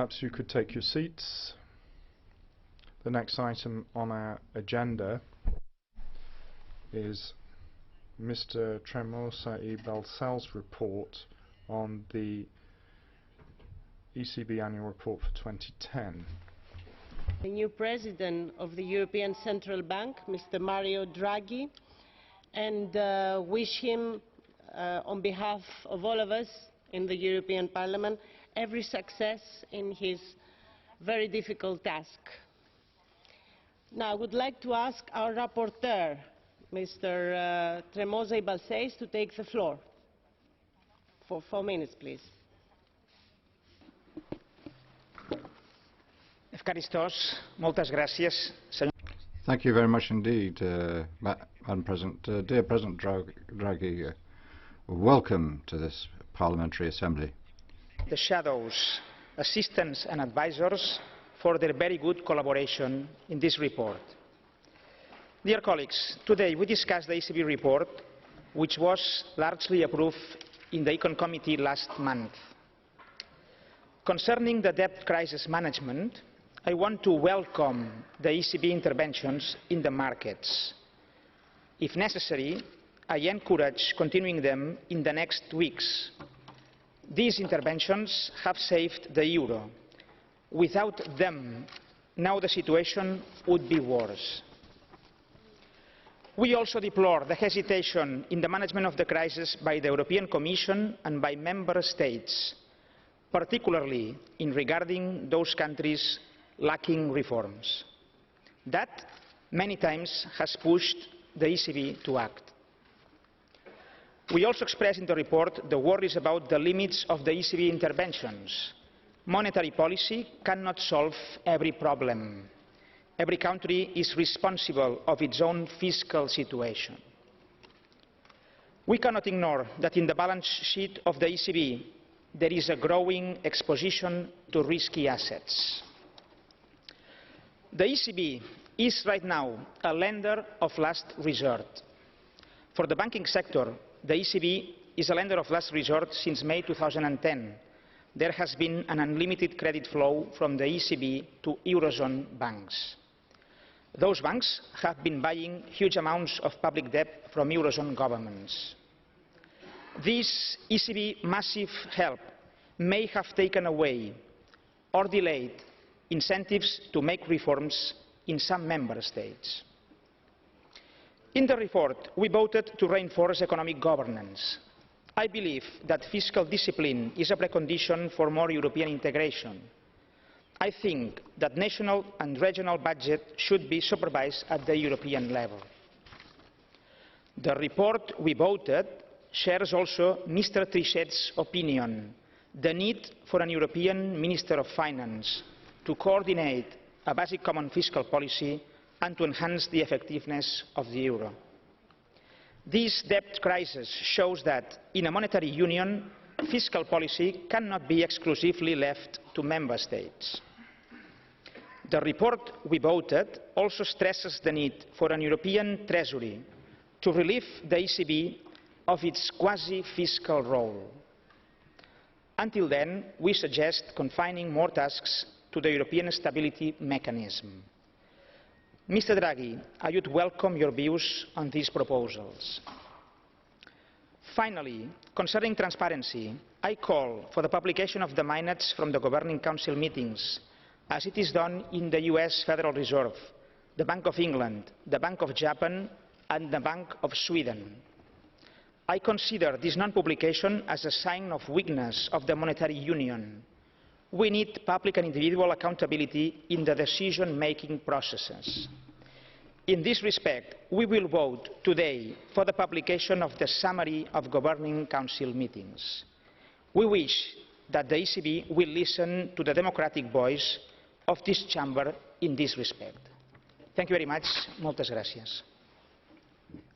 Perhaps you could take your seats. The next item on our agenda is Mr. TREMOSA y BALCELLS report on the ECB annual report for 2010. The new President of the European Central Bank, Mr. Mario Draghi, and wish him, on behalf of all of us in the European Parliament, every success in his very difficult task. Now, I would like to ask our rapporteur, Mr. TREMOSA y BALCELLS, to take the floor for 4 minutes, please. Thank you very much indeed, Madam President. Dear President Draghi, welcome to this Parliamentary Assembly. The shadows, assistants and advisors for their very good collaboration in this report. Dear colleagues, today we discuss the ECB report, which was largely approved in the Econ Committee last month. Concerning the debt crisis management, I want to welcome the ECB interventions in the markets. If necessary, I encourage continuing them in the next weeks. These interventions have saved the euro. Without them, now the situation would be worse. We also deplore the hesitation in the management of the crisis by the European Commission and by Member States, particularly in regarding those countries lacking reforms. That, many times, has pushed the ECB to act. We also express in the report the worries about the limits of the ECB interventions. Monetary policy cannot solve every problem. Every country is responsible of its own fiscal situation. We cannot ignore that in the balance sheet of the ECB there is a growing exposition to risky assets. The ECB is right now a lender of last resort. For the banking sector, the ECB is a lender of last resort since May 2010. There has been an unlimited credit flow from the ECB to Eurozone banks. Those banks have been buying huge amounts of public debt from Eurozone governments. This ECB massive help may have taken away or delayed incentives to make reforms in some member states. In the report, we voted to reinforce economic governance. I believe that fiscal discipline is a precondition for more European integration. I think that national and regional budgets should be supervised at the European level. The report we voted shares also Mr. Trichet's opinion, the need for a European Minister of Finance to coordinate a basic common fiscal policy and to enhance the effectiveness of the euro. This debt crisis shows that in a monetary union, fiscal policy cannot be exclusively left to member states. The report we voted also stresses the need for a European Treasury to relieve the ECB of its quasi-fiscal role. Until then, we suggest confining more tasks to the European Stability Mechanism. Mr. Draghi, I would welcome your views on these proposals. Finally, concerning transparency, I call for the publication of the minutes from the Governing Council meetings, as it is done in the US Federal Reserve, the Bank of England, the Bank of Japan and the Bank of Sweden. I consider this non-publication as a sign of weakness of the monetary union. We need public and individual accountability in the decision-making processes. In this respect, we will vote today for the publication of the summary of Governing Council meetings. We wish that the ECB will listen to the democratic voice of this chamber in this respect. Thank you very much. Moltes gràcies.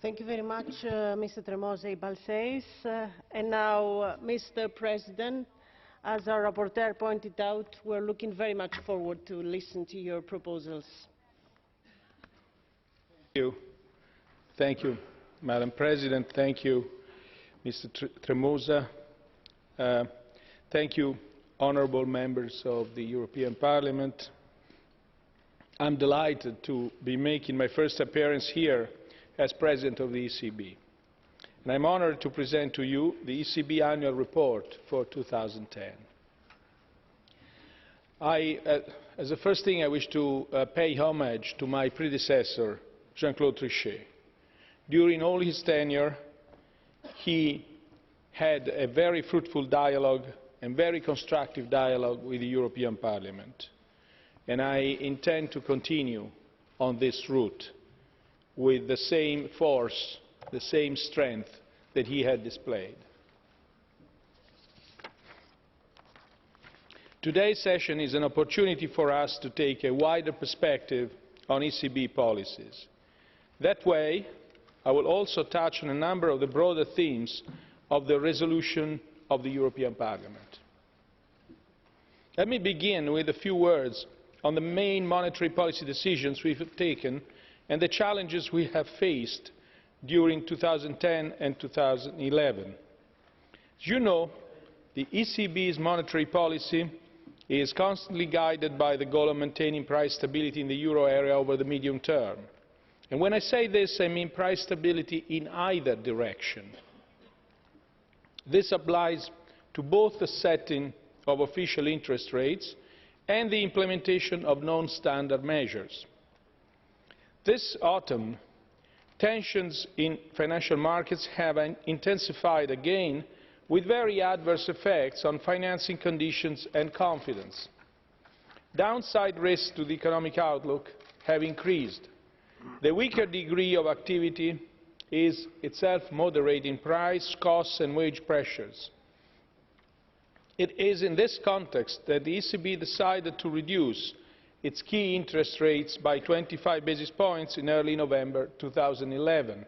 Thank you very much, Mr. TREMOSA y BALCELLS. And now, Mr. President, as our rapporteur pointed out, we're looking very much forward to listen to your proposals. Thank you, Madam President. Thank you, Mr. TREMOSA. Thank you honourable members of the European Parliament, I'm delighted to be making my first appearance here as President of the ECB. And I'm honoured to present to you the ECB annual report for 2010. As the first thing, I wish to pay homage to my predecessor, Jean-Claude Trichet. During all his tenure, he had a very fruitful dialogue and very constructive dialogue with the European Parliament. And I intend to continue on this route with the same force, the same strength that he had displayed. Today's session is an opportunity for us to take a wider perspective on ECB policies. That way, I will also touch on a number of the broader themes of the resolution of the European Parliament. Let me begin with a few words on the main monetary policy decisions we have taken and the challenges we have faced during 2010 and 2011. As you know, the ECB's monetary policy is constantly guided by the goal of maintaining price stability in the euro area over the medium term. And when I say this, I mean price stability in either direction. This applies to both the setting of official interest rates and the implementation of non-standard measures. This autumn, tensions in financial markets have intensified again, with very adverse effects on financing conditions and confidence. Downside risks to the economic outlook have increased. The weaker degree of activity is itself moderating price, costs and wage pressures. It is in this context that the ECB decided to reduce its key interest rates by 25 basis points in early November 2011.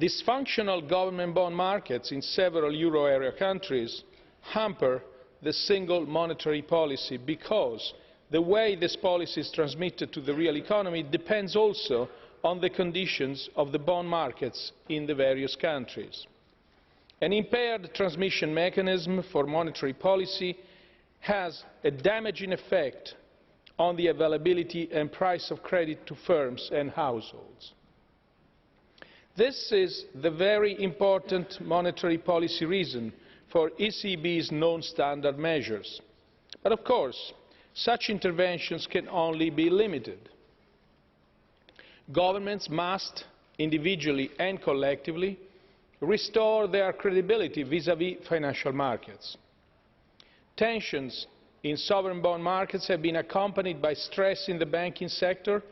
Dysfunctional government bond markets in several euro area countries hamper the single monetary policy because the way this policy is transmitted to the real economy depends also on the conditions of the bond markets in the various countries. An impaired transmission mechanism for monetary policy has a damaging effect on the availability and price of credit to firms and households. This is the very important monetary policy reason for ECB's non-standard measures. But of course, such interventions can only be limited. Governments must, individually and collectively, restore their credibility vis-à-vis financial markets. Tensions in sovereign bond markets have been accompanied by stress in the banking sector,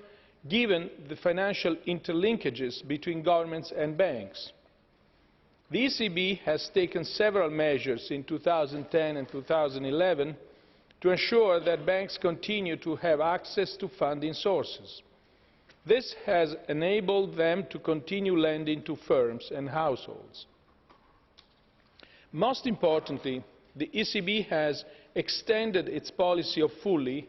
given the financial interlinkages between governments and banks. The ECB has taken several measures in 2010 and 2011 to ensure that banks continue to have access to funding sources. This has enabled them to continue lending to firms and households. Most importantly, the ECB has extended its policy of fully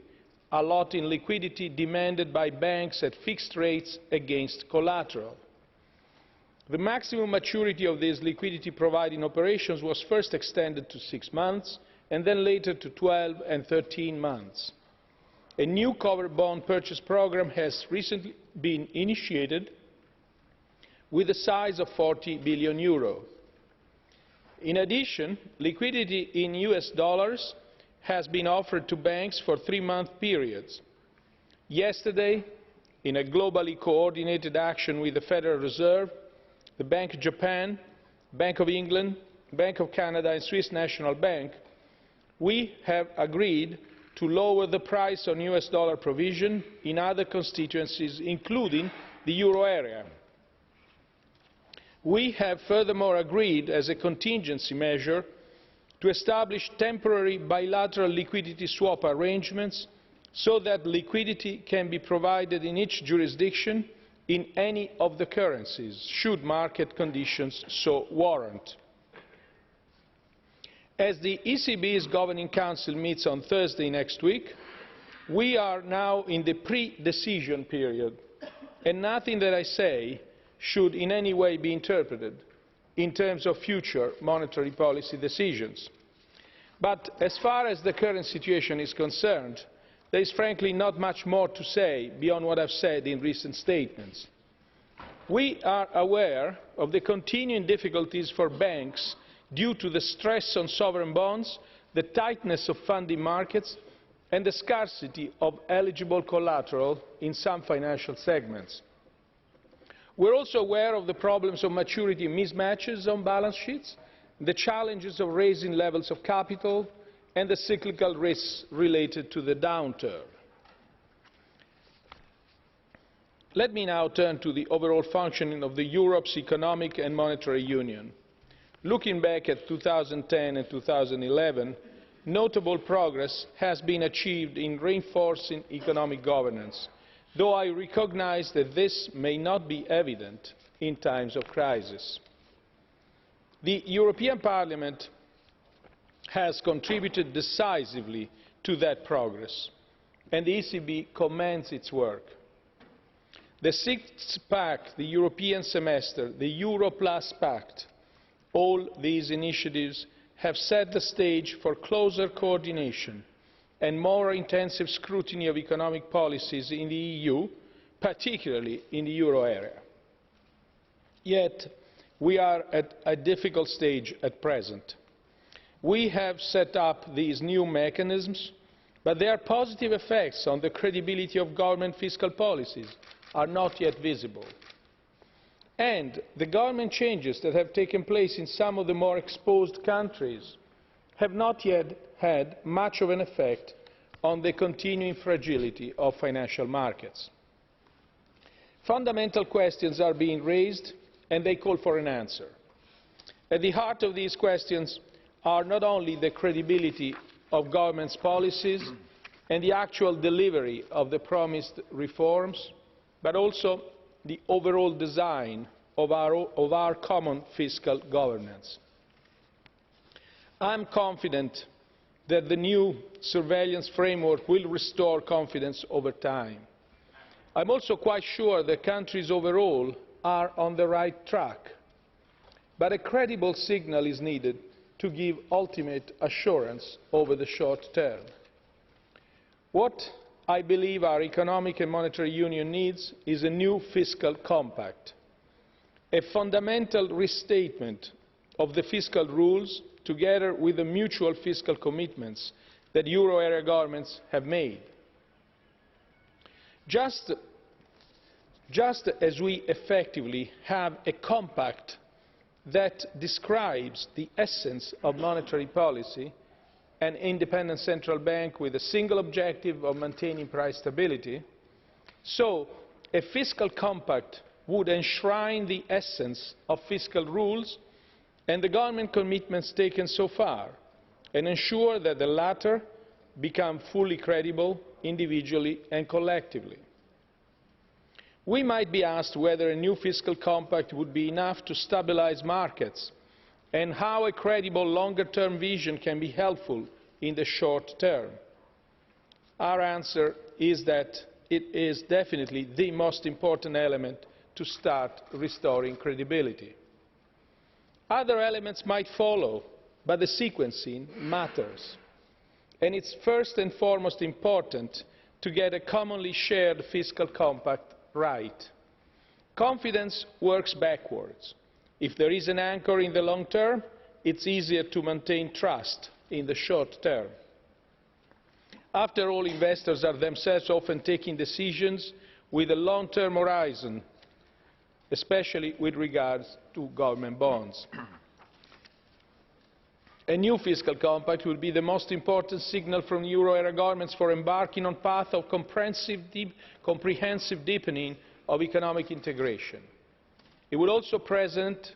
allotting liquidity demanded by banks at fixed rates against collateral. The maximum maturity of these liquidity providing operations was first extended to 6 months and then later to 12 and 13 months. A new covered bond purchase programme has recently been initiated with a size of €40 billion. In addition, liquidity in US dollars has been offered to banks for 3-month periods. Yesterday, in a globally coordinated action with the Federal Reserve, the Bank of Japan, Bank of England, Bank of Canada and Swiss National Bank, we have agreed to lower the price on US dollar provision in other constituencies, including the euro area. We have furthermore agreed, as a contingency measure, to establish temporary bilateral liquidity swap arrangements so that liquidity can be provided in each jurisdiction in any of the currencies, should market conditions so warrant. As the ECB's Governing Council meets on Thursday next week, we are now in the pre-decision period, and nothing that I say should in any way be interpreted in terms of future monetary policy decisions. But as far as the current situation is concerned, there is frankly not much more to say beyond what I've said in recent statements. We are aware of the continuing difficulties for banks due to the stress on sovereign bonds, the tightness of funding markets and the scarcity of eligible collateral in some financial segments. We are also aware of the problems of maturity mismatches on balance sheets, the challenges of raising levels of capital and the cyclical risks related to the downturn. Let me now turn to the overall functioning of Europe's economic and monetary union. Looking back at 2010 and 2011, notable progress has been achieved in reinforcing economic governance, though I recognise that this may not be evident in times of crisis. The European Parliament has contributed decisively to that progress, and the ECB commends its work. The Sixth Pact, the European Semester, the Euro Plus Pact, all these initiatives have set the stage for closer coordination and more intensive scrutiny of economic policies in the EU, particularly in the euro area. Yet, we are at a difficult stage at present. We have set up these new mechanisms, but their positive effects on the credibility of government fiscal policies are not yet visible. And the government changes that have taken place in some of the more exposed countries have not yet had much of an effect on the continuing fragility of financial markets. Fundamental questions are being raised, and they call for an answer. At the heart of these questions are not only the credibility of government's policies and the actual delivery of the promised reforms, but also the overall design of our common fiscal governance. I am confident that the new surveillance framework will restore confidence over time. I am also quite sure that countries overall are on the right track, but a credible signal is needed to give ultimate assurance over the short term. What I believe our economic and monetary union needs is a new fiscal compact, a fundamental restatement of the fiscal rules together with the mutual fiscal commitments that euro area governments have made. Just as we effectively have a compact that describes the essence of monetary policy, an independent central bank with a single objective of maintaining price stability, so a fiscal compact would enshrine the essence of fiscal rules and the government commitments taken so far, and ensure that the latter become fully credible individually and collectively. We might be asked whether a new fiscal compact would be enough to stabilise markets and how a credible longer-term vision can be helpful in the short term. Our answer is that it is definitely the most important element to start restoring credibility. Other elements might follow, but the sequencing matters. And it's first and foremost important to get a commonly shared fiscal compact right. Confidence works backwards. If there is an anchor in the long term, it's easier to maintain trust in the short term. After all, investors are themselves often taking decisions with a long-term horizon, especially with regards to government bonds. A new fiscal compact will be the most important signal from euro area governments for embarking on a path of comprehensive deepening of economic integration. It will also present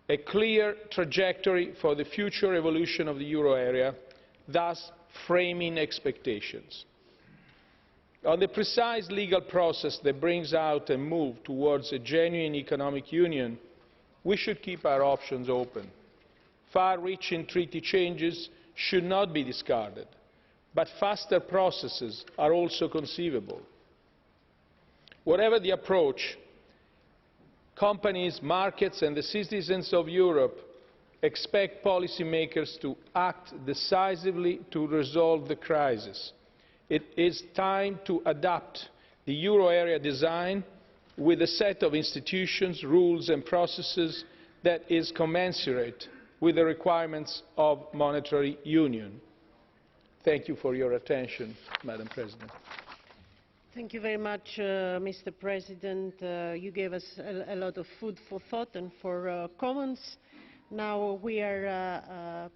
a clear trajectory for the future evolution of the euro area, thus framing expectations. On the precise legal process that brings out a move towards a genuine economic union, we should keep our options open. Far-reaching treaty changes should not be discarded, but faster processes are also conceivable. Whatever the approach, companies, markets and the citizens of Europe expect policymakers to act decisively to resolve the crisis. It is time to adapt the euro area design with a set of institutions, rules and processes that is commensurate with the requirements of monetary union. Thank you for your attention, Madam President. Thank you very much, Mr. President. You gave us a lot of food for thought and for comments. Now we are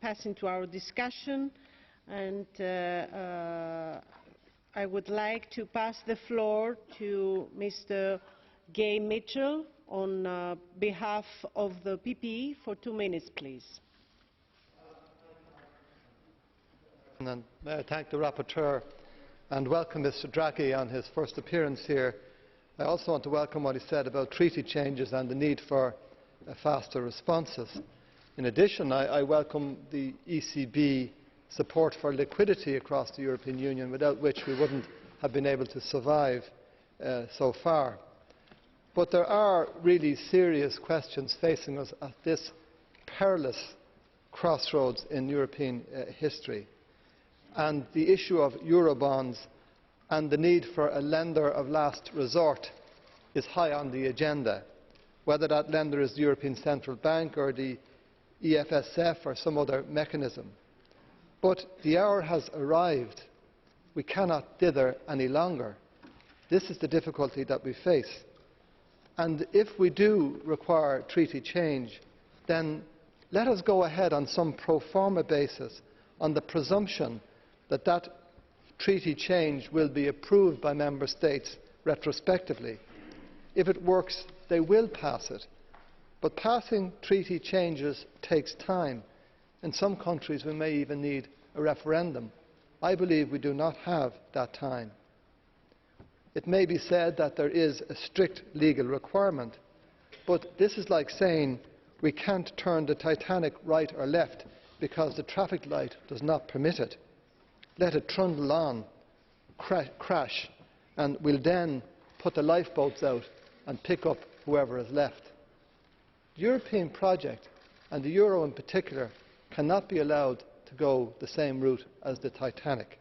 passing to our discussion, and I would like to pass the floor to Mr. Gay Mitchell on behalf of the PPE for 2 minutes, please. And may I thank the rapporteur and welcome Mr. Draghi on his first appearance here. I also want to welcome what he said about treaty changes and the need for faster responses. In addition, I welcome the ECB support for liquidity across the European Union, without which we wouldn't have been able to survive so far. But there are really serious questions facing us at this perilous crossroads in European history. And the issue of Eurobonds and the need for a lender of last resort is high on the agenda, whether that lender is the European Central Bank or the EFSF or some other mechanism. But the hour has arrived. We cannot dither any longer. This is the difficulty that we face. And if we do require treaty change, then let us go ahead on some pro forma basis on the presumption that that treaty change will be approved by Member States retrospectively. If it works, they will pass it. But passing treaty changes takes time. In some countries we may even need a referendum. I believe we do not have that time. It may be said that there is a strict legal requirement, but this is like saying we can't turn the Titanic right or left because the traffic light does not permit it. Let it trundle on, crash, and we'll then put the lifeboats out and pick up whoever is left. The European project, and the euro in particular, cannot be allowed to go the same route as the Titanic.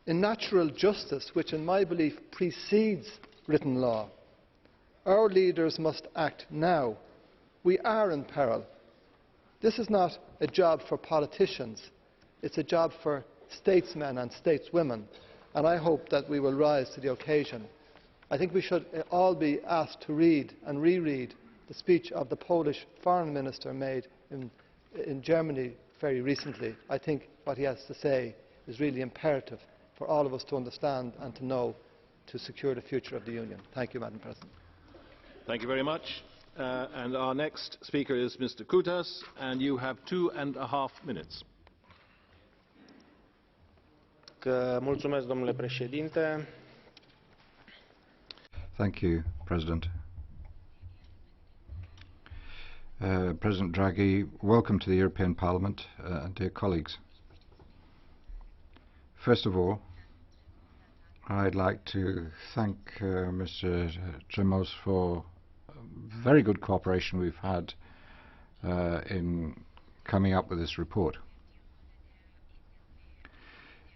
In natural justice, which in my belief precedes written law, our leaders must act now. We are in peril. This is not a job for politicians. It's a job for statesmen and stateswomen, and I hope that we will rise to the occasion. I think we should all be asked to read and reread the speech of the Polish foreign minister made in Germany very recently. I think what he has to say is really imperative for all of us to understand and to know to secure the future of the Union. Thank you, Madam President. Thank you very much. And our next speaker is Mr. Chountis, and you have 2.5 minutes. Mulțumesc, domnule președinte. Thank you, President. President Draghi, welcome to the European Parliament, dear colleagues. First of all, I'd like to thank Mr. TREMOSA for very good cooperation we've had in coming up with this report.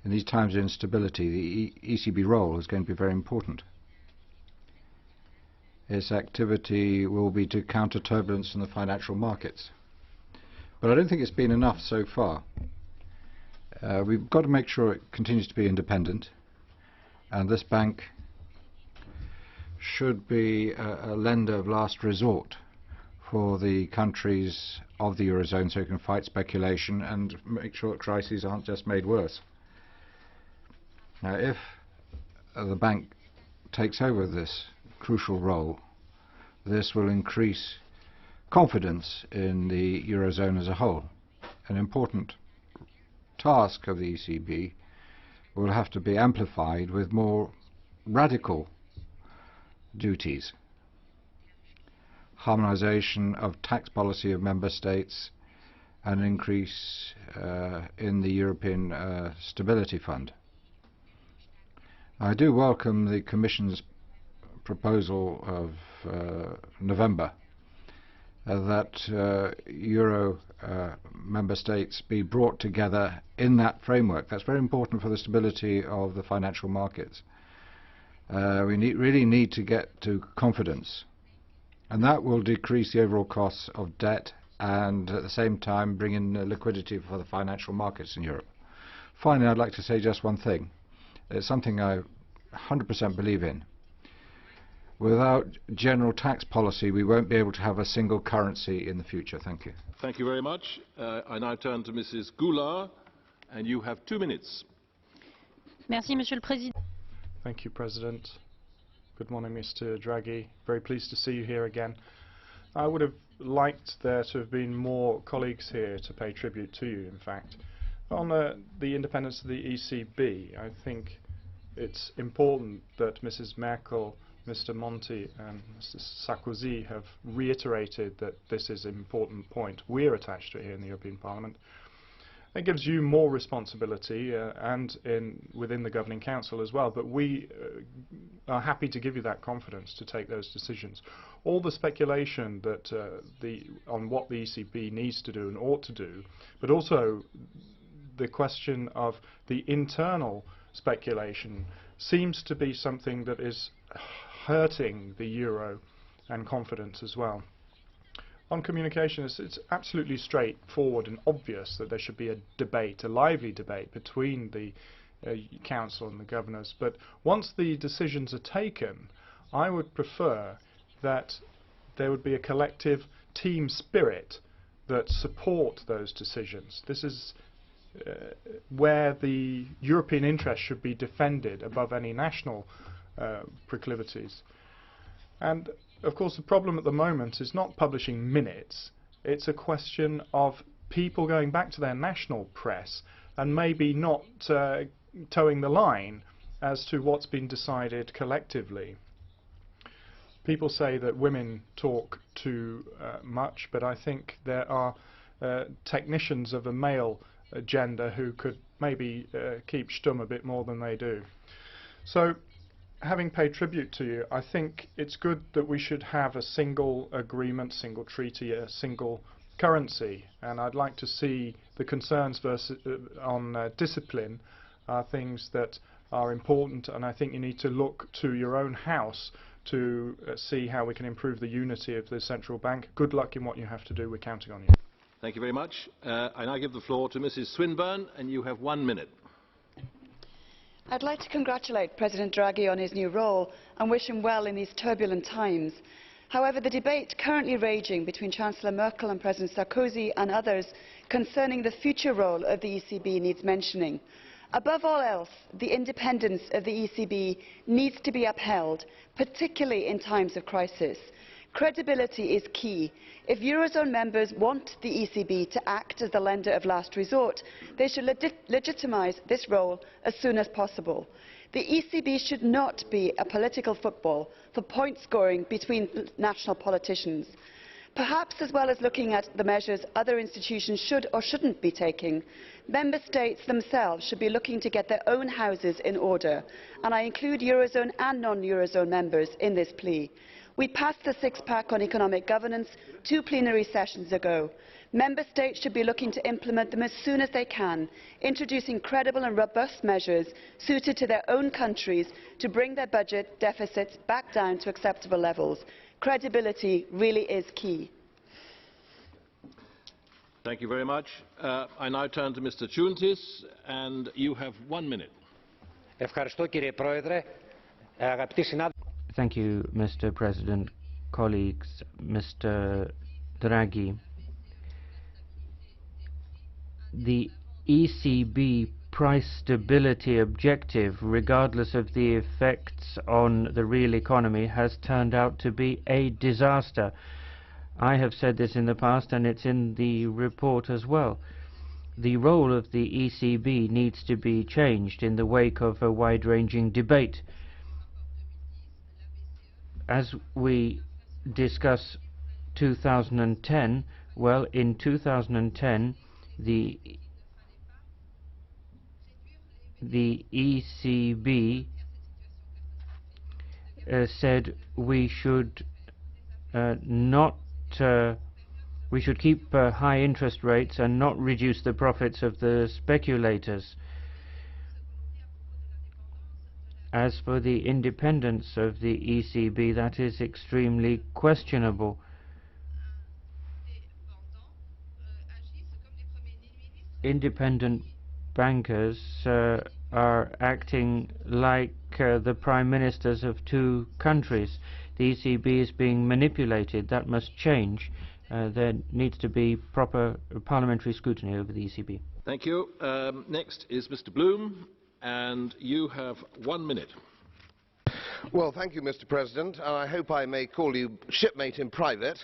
In these times of instability, the ECB role is going to be very important. Its activity will be to counter turbulence in the financial markets. But I don't think it's been enough so far. We've got to make sure it continues to be independent, and this bank should be a lender of last resort for the countries of the Eurozone, so it can fight speculation and make sure that crises aren't just made worse. Now, if the bank takes over this crucial role, this will increase confidence in the Eurozone as a whole. An important task of the ECB will have to be amplified with more radical duties. Harmonization of tax policy of member states, and an increase in the European Stability Fund. I do welcome the Commission's proposal of November that Euro member states be brought together in that framework. That's very important for the stability of the financial markets. We really need to get to confidence, and that will decrease the overall costs of debt and at the same time bring in liquidity for the financial markets in Europe. Finally, I'd like to say just one thing. It's something I 100% believe in. Without general tax policy, we won't be able to have a single currency in the future. Thank you. Thank you very much. I now turn to Mrs. Goulard, and you have 2 minutes. Merci, Monsieur le Président. Thank you, President. Good morning, Mr. Draghi. Very pleased to see you here again. I would have liked there to have been more colleagues here to pay tribute to you, in fact. On the independence of the ECB, I think it's important that Mrs. Merkel, Mr. Monti and Mr. Sarkozy have reiterated that this is an important point. We're attached to it here in the European Parliament. It gives you more responsibility and within the Governing Council as well, but we are happy to give you that confidence to take those decisions. All the speculation that on what the ECB needs to do and ought to do, but also the question of the internal speculation seems to be something that is hurting the euro and confidence as well. On communication, it's absolutely straightforward and obvious that there should be a debate, a lively debate between the Council and the governors. But once the decisions are taken, I would prefer that there would be a collective team spirit that support those decisions. This is where the European interest should be defended above any national proclivities. And of course the problem at the moment is not publishing minutes, it's a question of people going back to their national press and maybe not towing the line as to what's been decided collectively. People say that women talk too much, but I think there are technicians of a male gender who could maybe keep stum a bit more than they do. So, having paid tribute to you, I think it's good that we should have a single agreement, single treaty, a single currency, and I'd like to see the concerns on discipline are things that are important, and I think you need to look to your own house to see how we can improve the unity of the central bank. Good luck in what you have to do. We're counting on you. Thank you very much. I now give the floor to Mrs. Swinburne, and you have 1 minute. I'd like to congratulate President Draghi on his new role and wish him well in these turbulent times. However, the debate currently raging between Chancellor Merkel and President Sarkozy and others concerning the future role of the ECB needs mentioning. Above all else, the independence of the ECB needs to be upheld, particularly in times of crisis. Credibility is key. If Eurozone members want the ECB to act as the lender of last resort, they should legitimise this role as soon as possible. The ECB should not be a political football for point scoring between national politicians. Perhaps, as well as looking at the measures other institutions should or shouldn't be taking, member states themselves should be looking to get their own houses in order, and I include Eurozone and non-Eurozone members in this plea. We passed the six-pack on economic governance 2 plenary sessions ago. Member states should be looking to implement them as soon as they can, introducing credible and robust measures suited to their own countries to bring their budget deficits back down to acceptable levels. Credibility really is key. Thank you very much. I now turn to Mr. Chountis, and you have 1 minute. Thank you, Mr. President, colleagues, Mr. Draghi. The ECB price stability objective, regardless of the effects on the real economy, has turned out to be a disaster. I have said this in the past, and it's in the report as well. The role of the ECB needs to be changed in the wake of a wide-ranging debate. As we discuss 2010, well, in 2010, the ECB said we should not We should keep high interest rates and not reduce the profits of the speculators. As for the independence of the ECB, that is extremely questionable. Independent bankers are acting like the prime ministers of two countries. The ECB is being manipulated. That must change. There needs to be proper parliamentary scrutiny over the ECB. Thank you. Next is Mr. Bloom, and you have 1 minute. Well, thank you, Mr. President, and I hope I may call you shipmate in private.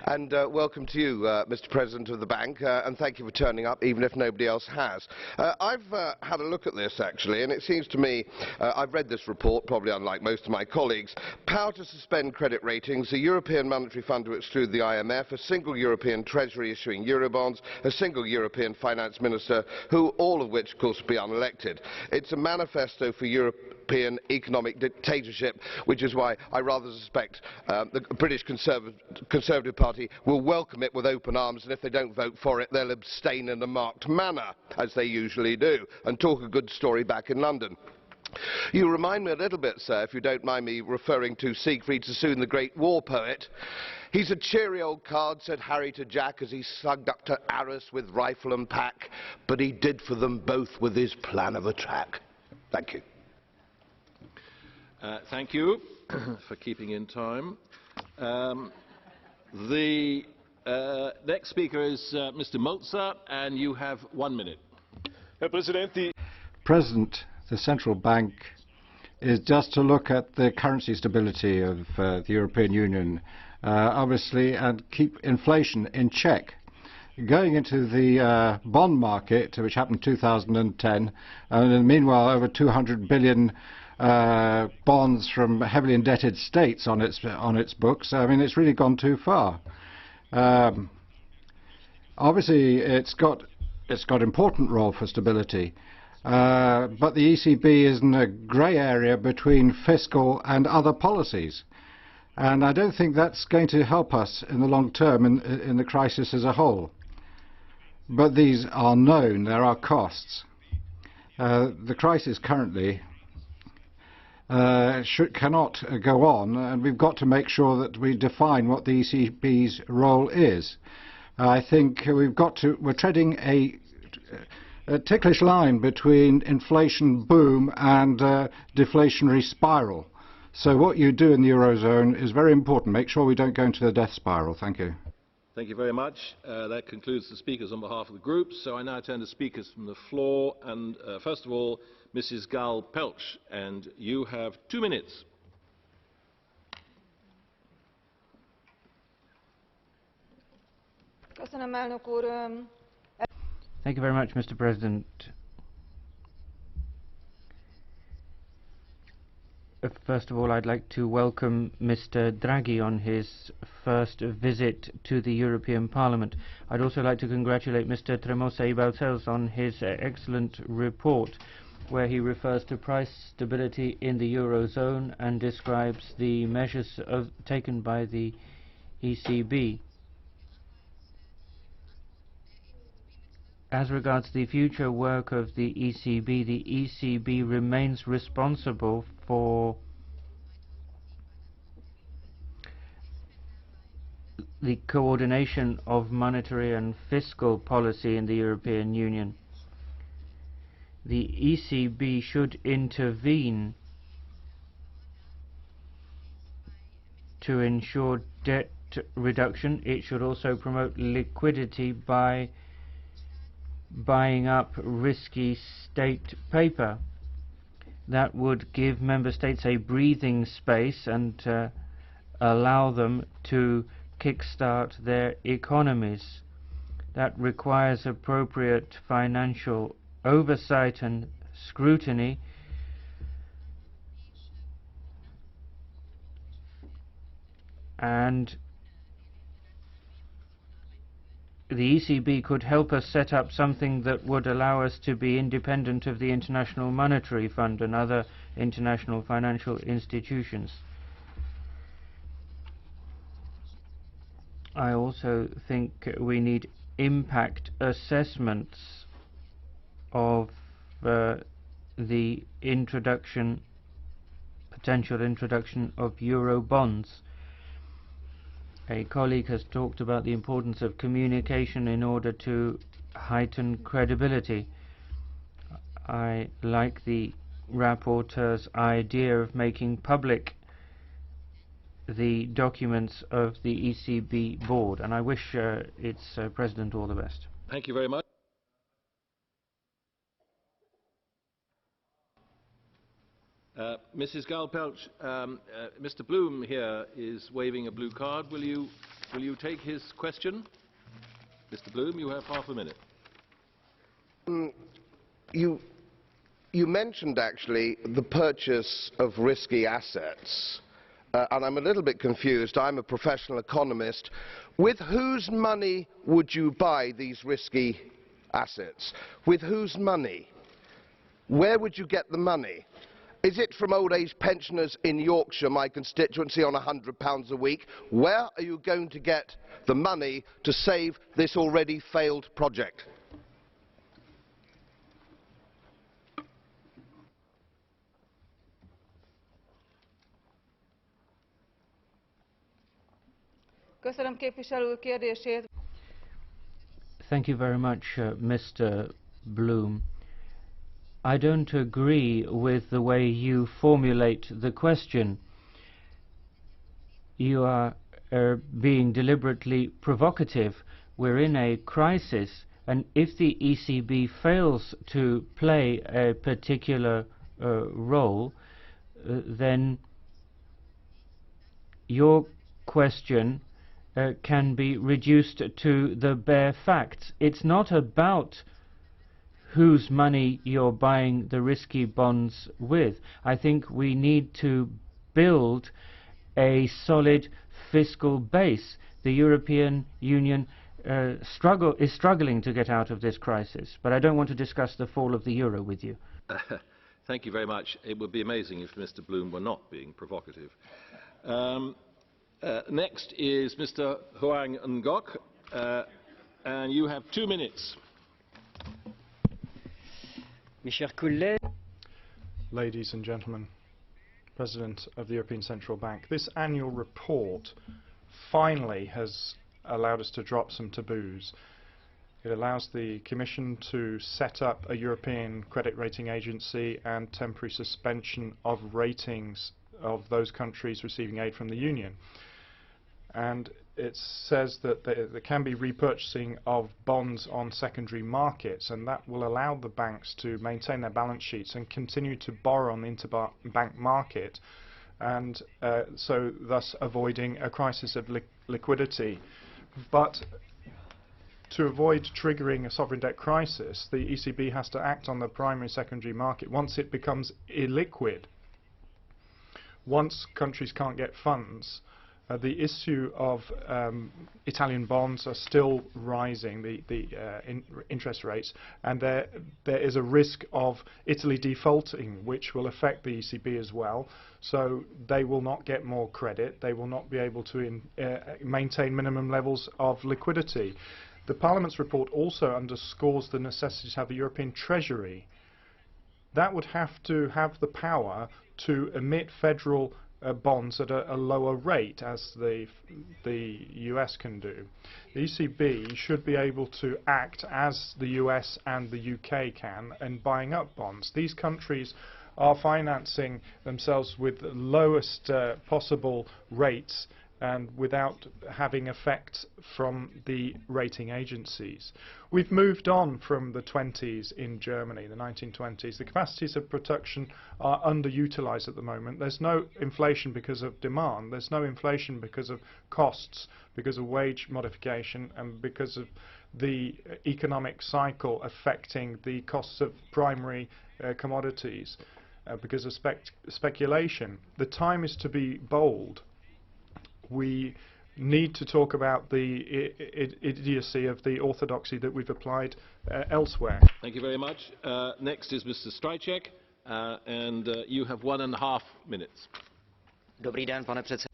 And welcome to you, Mr. President of the Bank, and thank you for turning up, even if nobody else has. I've had a look at this, actually, and it seems to me, I've read this report, probably unlike most of my colleagues, power to suspend credit ratings, a European Monetary Fund to exclude the IMF, a single European Treasury issuing Eurobonds, a single European Finance Minister, all of which, of course, will be unelected. It's a manifesto for European economic dictatorship, which is why I rather suspect the British Conservative Party will welcome it with open arms, and if they don't vote for it, they'll abstain in a marked manner, as they usually do, and talk a good story back in London. You remind me a little bit, sir, if you don't mind me referring to Siegfried Sassoon, the great war poet. He's a cheery old card, said Harry to Jack as he slugged up to Arras with rifle and pack, but he did for them both with his plan of attack. Thank you. Thank you for keeping in time. The next speaker is Mr. Mölzer, and you have 1 minute. President, the central bank is just to look at the currency stability of the European Union, obviously, and keep inflation in check. Going into the bond market, which happened in 2010, and meanwhile over 200 billion bonds from heavily indebted states on its books. I mean, it's really gone too far. Obviously, it's got important role for stability, but the ECB is in a grey area between fiscal and other policies, and I don't think that's going to help us in the long term in the crisis as a whole. But these are known. There are costs. The crisis currently cannot go on, and we've got to make sure that we define what the ECB's role is. I think we're treading a ticklish line between inflation boom and deflationary spiral. So what you do in the Eurozone is very important. Make sure we don't go into the death spiral. Thank you. Thank you very much. That concludes the speakers on behalf of the groups. So I now turn to speakers from the floor, and first of all, Mrs. GÁLL-PELCZ, and you have 2 minutes. Thank you very much, Mr. President. First of all, I'd like to welcome Mr. Draghi on his first visit to the European Parliament. I'd also like to congratulate Mr. TREMOSA and BALCELLS on his excellent report, where he refers to price stability in the Eurozone and describes the measures taken by the ECB. As regards the future work of the ECB remains responsible for the coordination of monetary and fiscal policy in the European Union. The ECB should intervene to ensure debt reduction. It should also promote liquidity by buying up risky state paper. That would give member states a breathing space and allow them to kickstart their economies. That requires appropriate financial oversight and scrutiny, and the ECB could help us set up something that would allow us to be independent of the International Monetary Fund and other international financial institutions. I also think we need impact assessments of the potential introduction of euro bonds. A colleague has talked about the importance of communication in order to heighten credibility. I like the rapporteur's idea of making public the documents of the ECB board, and I wish its president all the best. Thank you very much. Mrs. Gál-Pelcz, Mr. Bloom here is waving a blue card. Will you take his question? Mr. Bloom, you have half a minute. You mentioned actually the purchase of risky assets, and I'm a little bit confused. I'm a professional economist. With whose money would you buy these risky assets? With whose money? Where would you get the money? Is it from old age pensioners in Yorkshire, my constituency, on £100 a week? Where are you going to get the money to save this already failed project? Thank you very much, Mr. Bloom. I don't agree with the way you formulate the question. You are being deliberately provocative. We're in a crisis, and if the ECB fails to play a particular role, then your question can be reduced to the bare facts. It's not about whose money you're buying the risky bonds with. I think we need to build a solid fiscal base. The European Union is struggling to get out of this crisis, but I don't want to discuss the fall of the euro with you. Thank you very much. It would be amazing if Mr. Bloom were not being provocative. Next is Mr. HOANG NGOC, and you have 2 minutes. Ladies and gentlemen, President of the European Central Bank, this annual report finally has allowed us to drop some taboos. It allows the Commission to set up a European credit rating agency and temporary suspension of ratings of those countries receiving aid from the Union. And it says that there can be repurchasing of bonds on secondary markets, and that will allow the banks to maintain their balance sheets and continue to borrow on the interbank market, and so thus avoiding a crisis of liquidity. But to avoid triggering a sovereign debt crisis, the ECB has to act on the primary and secondary market once it becomes illiquid. Once countries can't get funds, the issue of Italian bonds are still rising, the interest rates, and there is a risk of Italy defaulting, which will affect the ECB as well. So they will not get more credit, they will not be able to maintain minimum levels of liquidity. The Parliament's report also underscores the necessity to have a European Treasury. That would have to have the power to emit federal bonds at a lower rate, as the US can do. The ECB should be able to act as the US and the UK can in buying up bonds. These countries are financing themselves with the lowest possible rates and without having effect from the rating agencies. We've moved on from the 20s in Germany, the 1920s. The capacities of production are underutilized at the moment. There's no inflation because of demand. There's no inflation because of costs, because of wage modification, and because of the economic cycle affecting the costs of primary commodities, because of speculation. The time is to be bold. We need to talk about the idiocy of the orthodoxy that we've applied elsewhere. Thank you very much. Next is Mr. Strejček, and you have 1.5 minutes. Dobrý den, pane předsedo.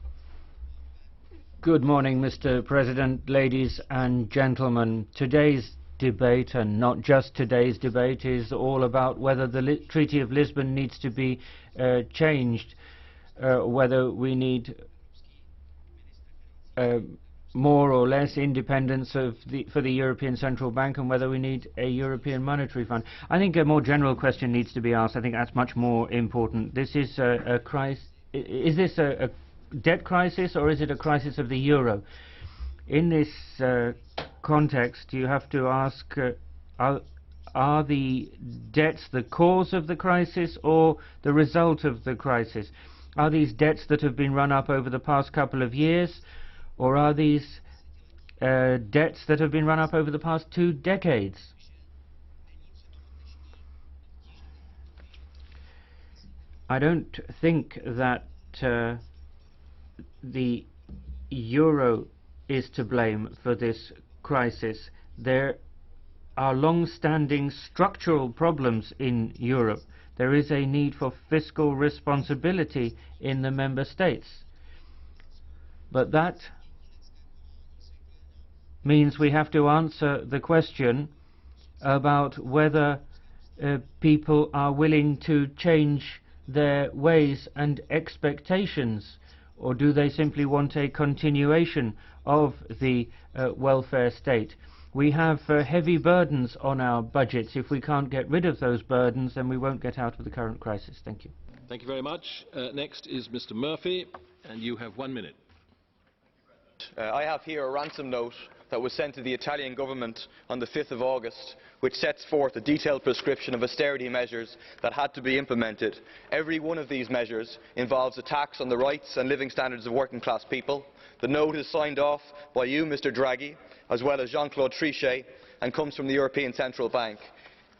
Good morning, Mr. President, ladies and gentlemen. Today's debate, and not just today's debate, is all about whether the Treaty of Lisbon needs to be changed, whether we need more or less independence for the European Central Bank, and whether we need a European Monetary Fund. I think a more general question needs to be asked. I think that's much more important. This is a crisis. Is this a debt crisis, or is it a crisis of the euro? In this context, you have to ask, are the debts the cause of the crisis or the result of the crisis? Are these debts that have been run up over the past couple of years, or are these debts that have been run up over the past 2 decades? I don't think that the euro is to blame for this crisis. There are long-standing structural problems in Europe. There is a need for fiscal responsibility in the member states. But that means we have to answer the question about whether people are willing to change their ways and expectations, or do they simply want a continuation of the welfare state? We have heavy burdens on our budgets. If we can't get rid of those burdens, then we won't get out of the current crisis. Thank you. Thank you very much. Next is Mr. Murphy, and you have 1 minute. I have here a ransom note that was sent to the Italian government on the 5th of August, which sets forth a detailed prescription of austerity measures that had to be implemented. Every one of these measures involves attacks on the rights and living standards of working class people. The note is signed off by you, Mr. Draghi, as well as Jean-Claude Trichet, and comes from the European Central Bank.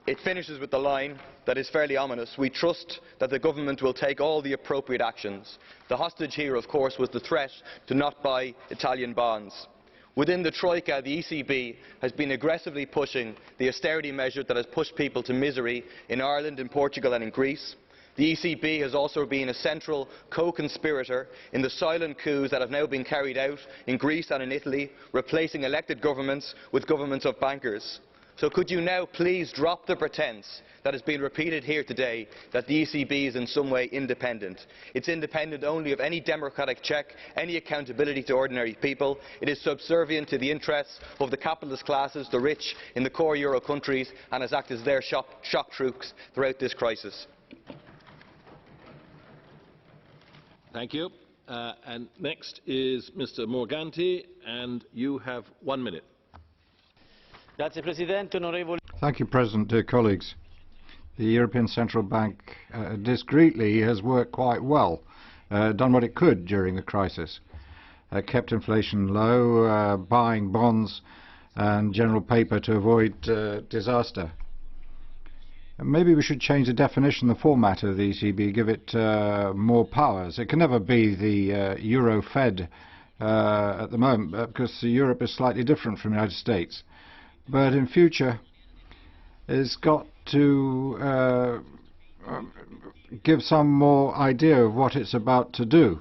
It finishes with the line that is fairly ominous: "We trust that the government will take all the appropriate actions." The hostage here, of course, was the threat to not buy Italian bonds. Within the Troika, the ECB has been aggressively pushing the austerity measure that has pushed people to misery in Ireland, in Portugal and in Greece. The ECB has also been a central co-conspirator in the silent coups that have now been carried out in Greece and in Italy, replacing elected governments with governments of bankers. So could you now please drop the pretence that has been repeated here today that the ECB is in some way independent? It's independent only of any democratic check, any accountability to ordinary people. It is subservient to the interests of the capitalist classes, the rich in the core euro countries, and has acted as their shock troops throughout this crisis. Thank you. And next is Mr. Morganti, and you have 1 minute. Thank you, President. Dear colleagues, the European Central Bank discreetly has worked quite well, done what it could during the crisis, kept inflation low, buying bonds and general paper to avoid disaster. Maybe we should change the definition, the format of the ECB, give it more powers. It can never be the Euro Fed at the moment, because Europe is slightly different from the United States. But in future, it's got to give some more idea of what it's about to do.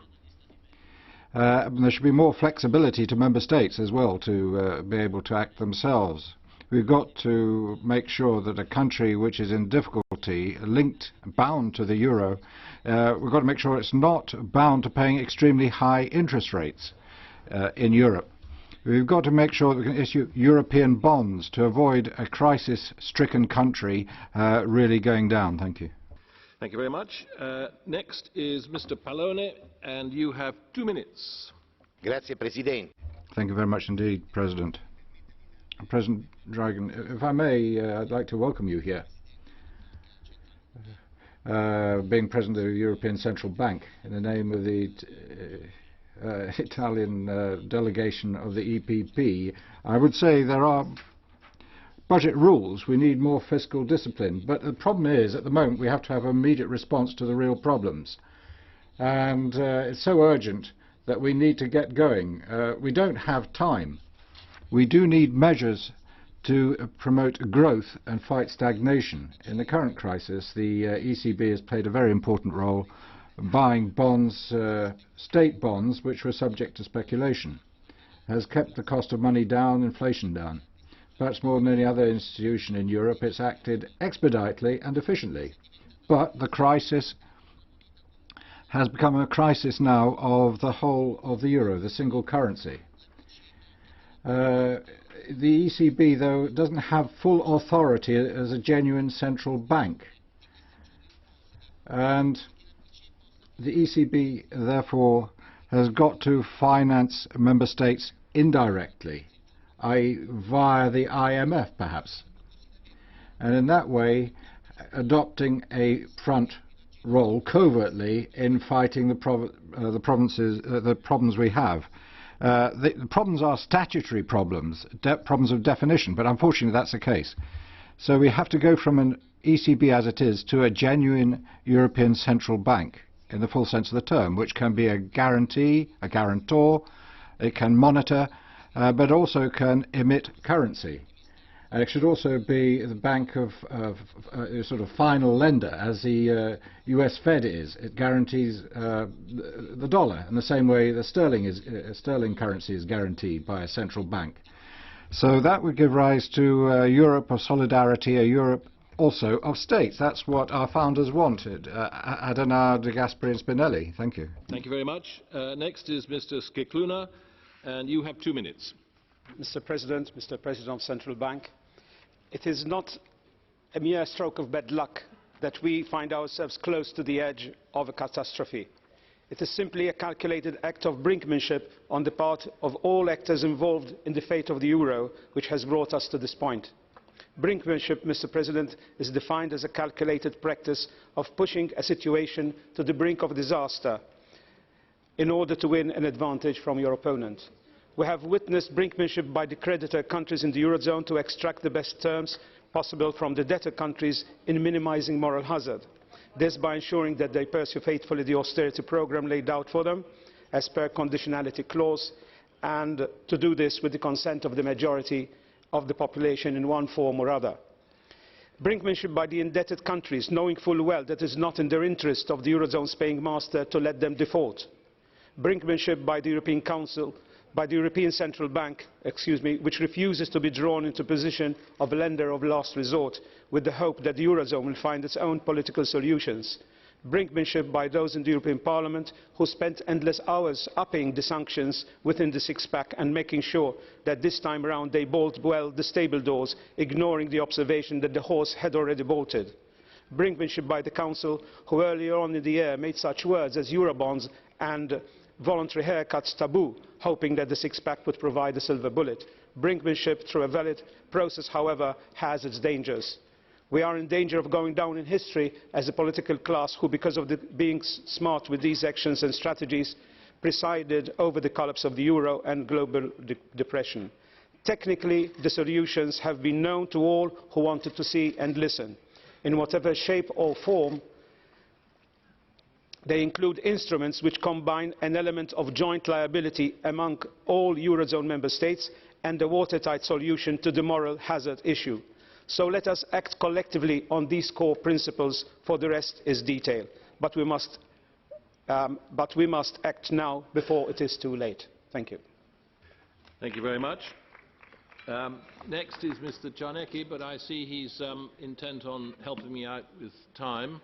There should be more flexibility to member states as well to be able to act themselves. We've got to make sure that a country which is in difficulty, bound to the euro, we've got to make sure it's not bound to paying extremely high interest rates in Europe. We've got to make sure that we can issue European bonds to avoid a crisis-stricken country really going down. Thank you. Thank you very much. Next is Mr. Pallone, and you have 2 minutes. Grazie, Presidente. Thank you very much indeed, President. President Draghi, if I may, I'd like to welcome you here. Being President of the European Central Bank, in the name of the Italian delegation of the EPP, I would say there are budget rules. We need more fiscal discipline. But the problem is, at the moment, we have to have an immediate response to the real problems. And it's so urgent that we need to get going. We don't have time. We do need measures to promote growth and fight stagnation. In the current crisis, the ECB has played a very important role buying bonds, state bonds, which were subject to speculation. has kept the cost of money down, inflation down. Perhaps more than any other institution in Europe, it's acted expeditiously and efficiently. But the crisis has become a crisis now of the whole of the euro, the single currency. The ECB, though, doesn't have full authority as a genuine central bank. And the ECB, therefore, has got to finance member states indirectly, i.e. via the IMF, perhaps. And in that way, adopting a front role covertly in fighting the problems we have. The problems are statutory problems, problems of definition, but unfortunately that's the case. So we have to go from an ECB as it is to a genuine European central bank in the full sense of the term, which can be a guarantee, a guarantor, it can monitor, but also can emit currency. And it should also be the bank of sort of final lender, as the US Fed is. It guarantees the dollar in the same way the sterling currency is guaranteed by a central bank. So that would give rise to a Europe of solidarity, a Europe also of states. That's what our founders wanted, Adenauer, De Gasperi and Spinelli. Thank you. Thank you very much. Next is Mr. SCICLUNA, and you have 2 minutes. Mr. President of Central Bank, it is not a mere stroke of bad luck that we find ourselves close to the edge of a catastrophe. It is simply a calculated act of brinkmanship on the part of all actors involved in the fate of the euro, which has brought us to this point. Brinkmanship, Mr. President, is defined as a calculated practice of pushing a situation to the brink of disaster in order to win an advantage from your opponent. We have witnessed brinkmanship by the creditor countries in the Eurozone to extract the best terms possible from the debtor countries in minimizing moral hazard. This by ensuring that they pursue faithfully the austerity program laid out for them, as per conditionality clause, and to do this with the consent of the majority of the population in one form or other. Brinkmanship by the indebted countries, knowing full well that it is not in their interest of the Eurozone's paying master to let them default. Brinkmanship by the European Council, by the European Central Bank, which refuses to be drawn into a position of a lender of last resort with the hope that the Eurozone will find its own political solutions. Brinkmanship by those in the European Parliament who spent endless hours upping the sanctions within the six-pack and making sure that this time around they bolt well the stable doors, ignoring the observation that the horse had already bolted. Brinkmanship by the Council who earlier on in the year made such words as Eurobonds and voluntary haircuts taboo, hoping that the six-pack would provide a silver bullet. Brinkmanship through a valid process, however, has its dangers. We are in danger of going down in history as a political class who, because of being smart with these actions and strategies, presided over the collapse of the euro and global depression. Technically, the solutions have been known to all who wanted to see and listen. In whatever shape or form, they include instruments which combine an element of joint liability among all Eurozone member states and a watertight solution to the moral hazard issue. So let us act collectively on these core principles, for the rest is detail. But we must act now before it is too late. Thank you. Thank you very much. Next is Mr. Czarnecki, but I see he's intent on helping me out with time.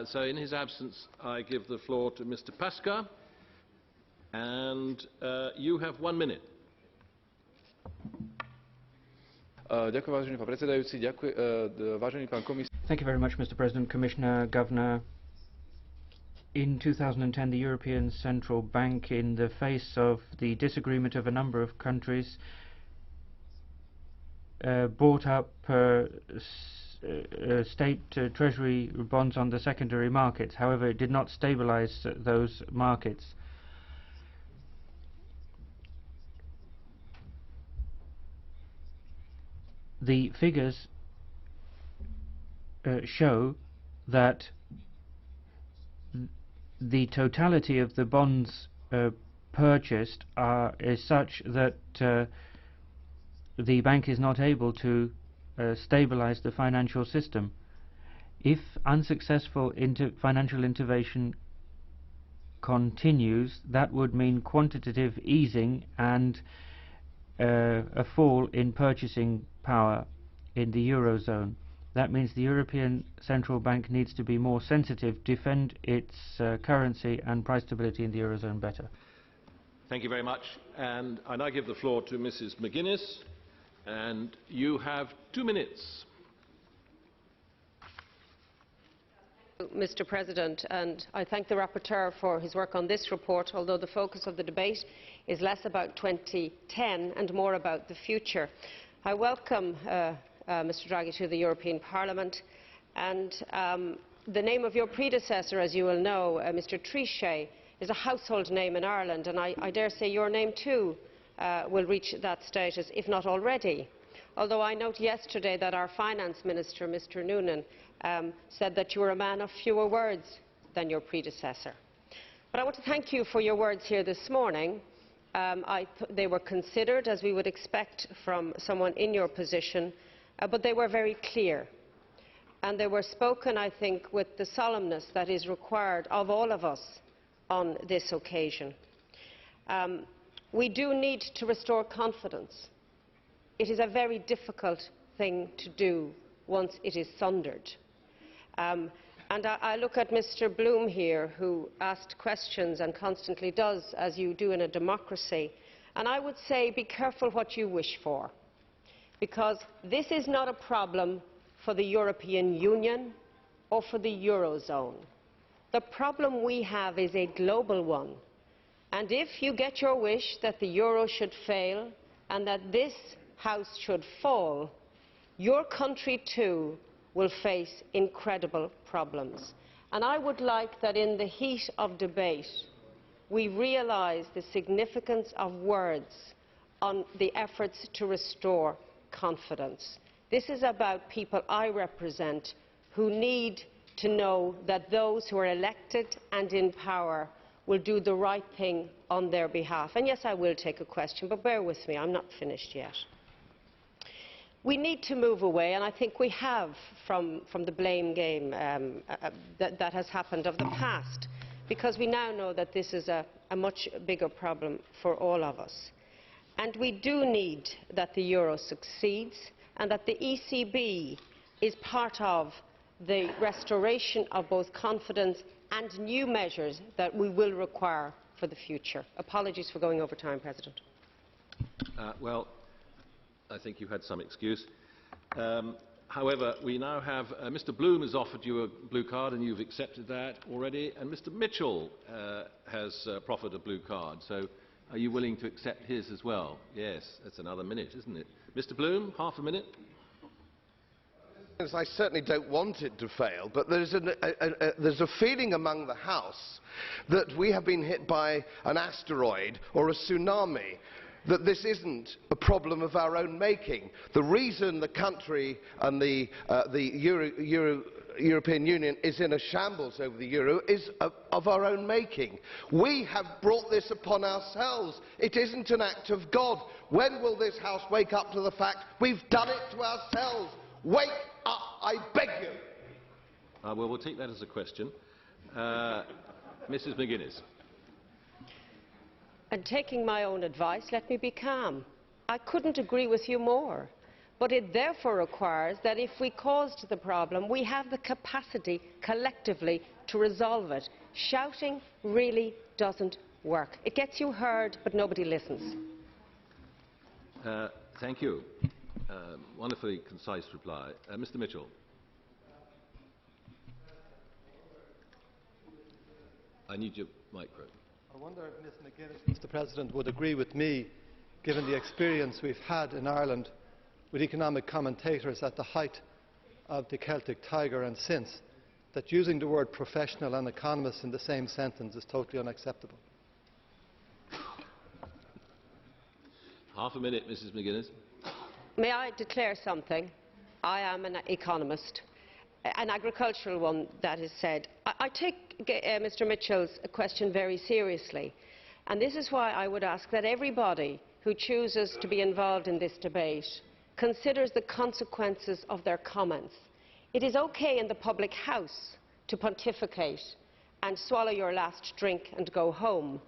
So in his absence, I give the floor to Mr. Paška, and you have 1 minute. Thank you very much, Mr. President, Commissioner, Governor. In 2010, the European Central Bank, in the face of the disagreement of a number of countries, bought up state treasury bonds on the secondary markets. However, it did not stabilize those markets. The figures show that the totality of the bonds purchased is such that the bank is not able to stabilize the financial system. If unsuccessful financial intervention continues, that would mean quantitative easing and a fall in purchasing power in the Eurozone. That means the European Central Bank needs to be more sensitive, defend its currency and price stability in the Eurozone better. Thank you very much. And I now give the floor to Mrs. McGuinness, and you have 2 minutes. Mr. President, and I thank the rapporteur for his work on this report, although the focus of the debate is less about 2010 and more about the future. I welcome Mr. Draghi to the European Parliament, and the name of your predecessor, as you will know, Mr. Trichet, is a household name in Ireland, and I dare say your name too will reach that status, if not already. Although I note yesterday that our Finance Minister, Mr. Noonan, said that you were a man of fewer words than your predecessor. But I want to thank you for your words here this morning. They were considered, as we would expect from someone in your position, but they were very clear. And they were spoken, I think, with the solemnness that is required of all of us on this occasion. We do need to restore confidence. It is a very difficult thing to do once it is sundered. And I look at Mr. Bloom here, who asked questions and constantly does, as you do in a democracy. And I would say, be careful what you wish for, because this is not a problem for the European Union or for the Eurozone. The problem we have is a global one. And if you get your wish that the euro should fail and that this House should fall, your country too will face incredible problems. And I would like that in the heat of debate we realise the significance of words on the efforts to restore confidence. This is about people I represent who need to know that those who are elected and in power will do the right thing on their behalf. And yes, I will take a question, but bear with me, I'm not finished yet. We need to move away, and I think we have, from the blame game that has happened of the past, because we now know that this is a much bigger problem for all of us. And we do need that the euro succeeds and that the ECB is part of the restoration of both confidence and new measures that we will require for the future. Apologies for going over time, President. Well, I think you had some excuse. However, we now have Mr. Bloom has offered you a blue card and you've accepted that already, and Mr. Mitchell has proffered a blue card. So are you willing to accept his as well? Yes, that's another minute, isn't it? Mr. Bloom, half a minute. I certainly don't want it to fail, but there's a feeling among the House that we have been hit by an asteroid or a tsunami, that this isn't a problem of our own making. The reason the country and the European Union is in a shambles over the euro is of our own making. We have brought this upon ourselves. It isn't an act of God. When will this House wake up to the fact we've done it to ourselves? Wake up, I beg you. Well, we'll take that as a question. Mrs. McGuinness. And taking my own advice, let me be calm. I couldn't agree with you more. But it therefore requires that if we caused the problem, we have the capacity collectively to resolve it. Shouting really doesn't work. It gets you heard, but nobody listens. Thank you. Wonderfully concise reply. Mr. Mitchell. I need your micro. I wonder if Ms McGuinness, Mr. President, would agree with me, given the experience we've had in Ireland with economic commentators at the height of the Celtic Tiger and since, that using the word professional and economist in the same sentence is totally unacceptable. Half a minute, Mrs. McGuinness. May I declare something? I am an economist, an agricultural one, that is said. I take Mr. Mitchell's question very seriously, and this is why I would ask that everybody who chooses to be involved in this debate considers the consequences of their comments. It is okay in the public house to pontificate and swallow your last drink and go home.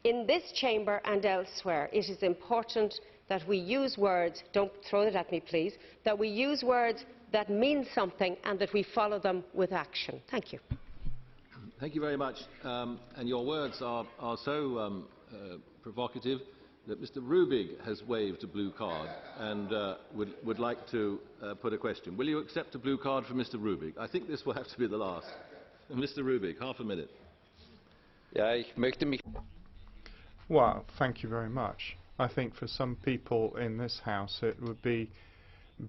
In this chamber and elsewhere, it is important that we use words, don't throw it at me please, that we use words that mean something and that we follow them with action. Thank you. Thank you very much. And your words are so provocative that Mr. Rübig has waved a blue card and would like to put a question. Will you accept a blue card from Mr. Rübig? I think this will have to be the last. Mr. Rübig, half a minute. Ja, ich möchte mich Well, thank you very much. I think for some people in this House it would be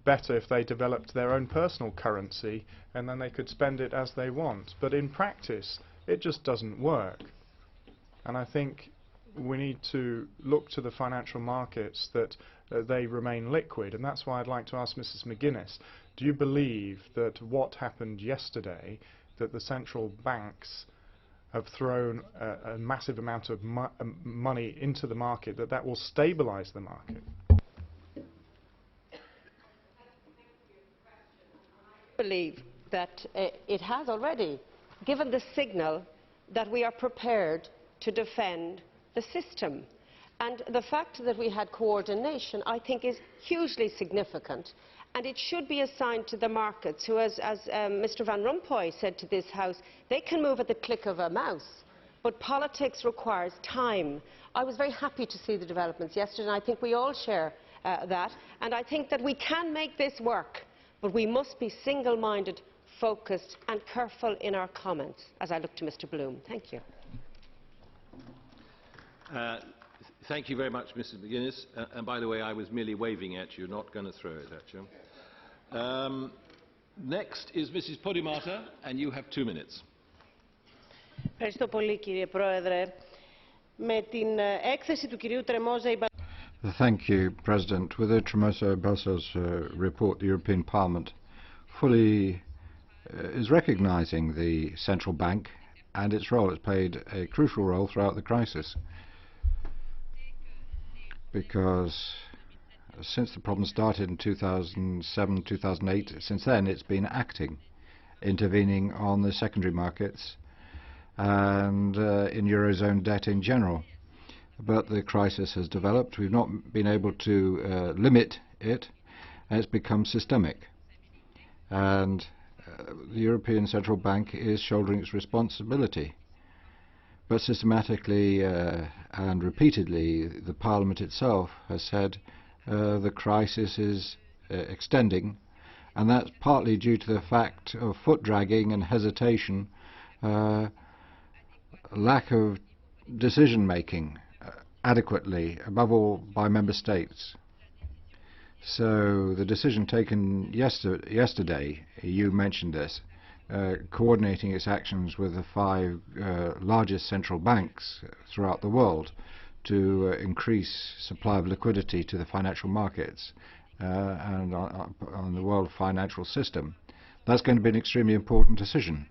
better if they developed their own personal currency and then they could spend it as they want. But in practice, it just doesn't work. And I think we need to look to the financial markets that they remain liquid. And that's why I'd like to ask Mrs. McGuinness, do you believe that what happened yesterday, that the central banks have thrown a massive amount of money into the market, that will stabilize the market? I believe that it has already given the signal that we are prepared to defend the system. And the fact that we had coordination, I think, is hugely significant. And it should be a sign to the markets, who, as Mr. Van Rompuy said to this House, they can move at the click of a mouse. But politics requires time. I was very happy to see the developments yesterday, and I think we all share that. And I think that we can make this work, but we must be single-minded, focused and careful in our comments, as I look to Mr. Bloom. Thank you. Thank you very much, Mrs. McGuinness. And by the way, I was merely waving at you, not going to throw it at you. Next is Mrs. Podimata, and you have 2 minutes. Ευχαριστώ πολύ, κύριε Πρόεδρε. Με την έκθεση του κυρίου Τρεμόζα... Thank you, President. With the TREMOSA Brussels report, the European Parliament fully is recognising the central bank and its role. It's played a crucial role throughout the crisis, because since the problem started in 2007, 2008, since then it's been acting, intervening on the secondary markets and in Eurozone debt in general. But the crisis has developed. We've not been able to limit it, and it's become systemic. And the European Central Bank is shouldering its responsibility. But systematically and repeatedly, the Parliament itself has said the crisis is extending, and that's partly due to the fact of foot-dragging and hesitation, lack of decision-making adequately, above all by member states. So the decision taken yesterday, you mentioned this, coordinating its actions with the 5 largest central banks throughout the world to increase supply of liquidity to the financial markets and on the world financial system. That's going to be an extremely important decision.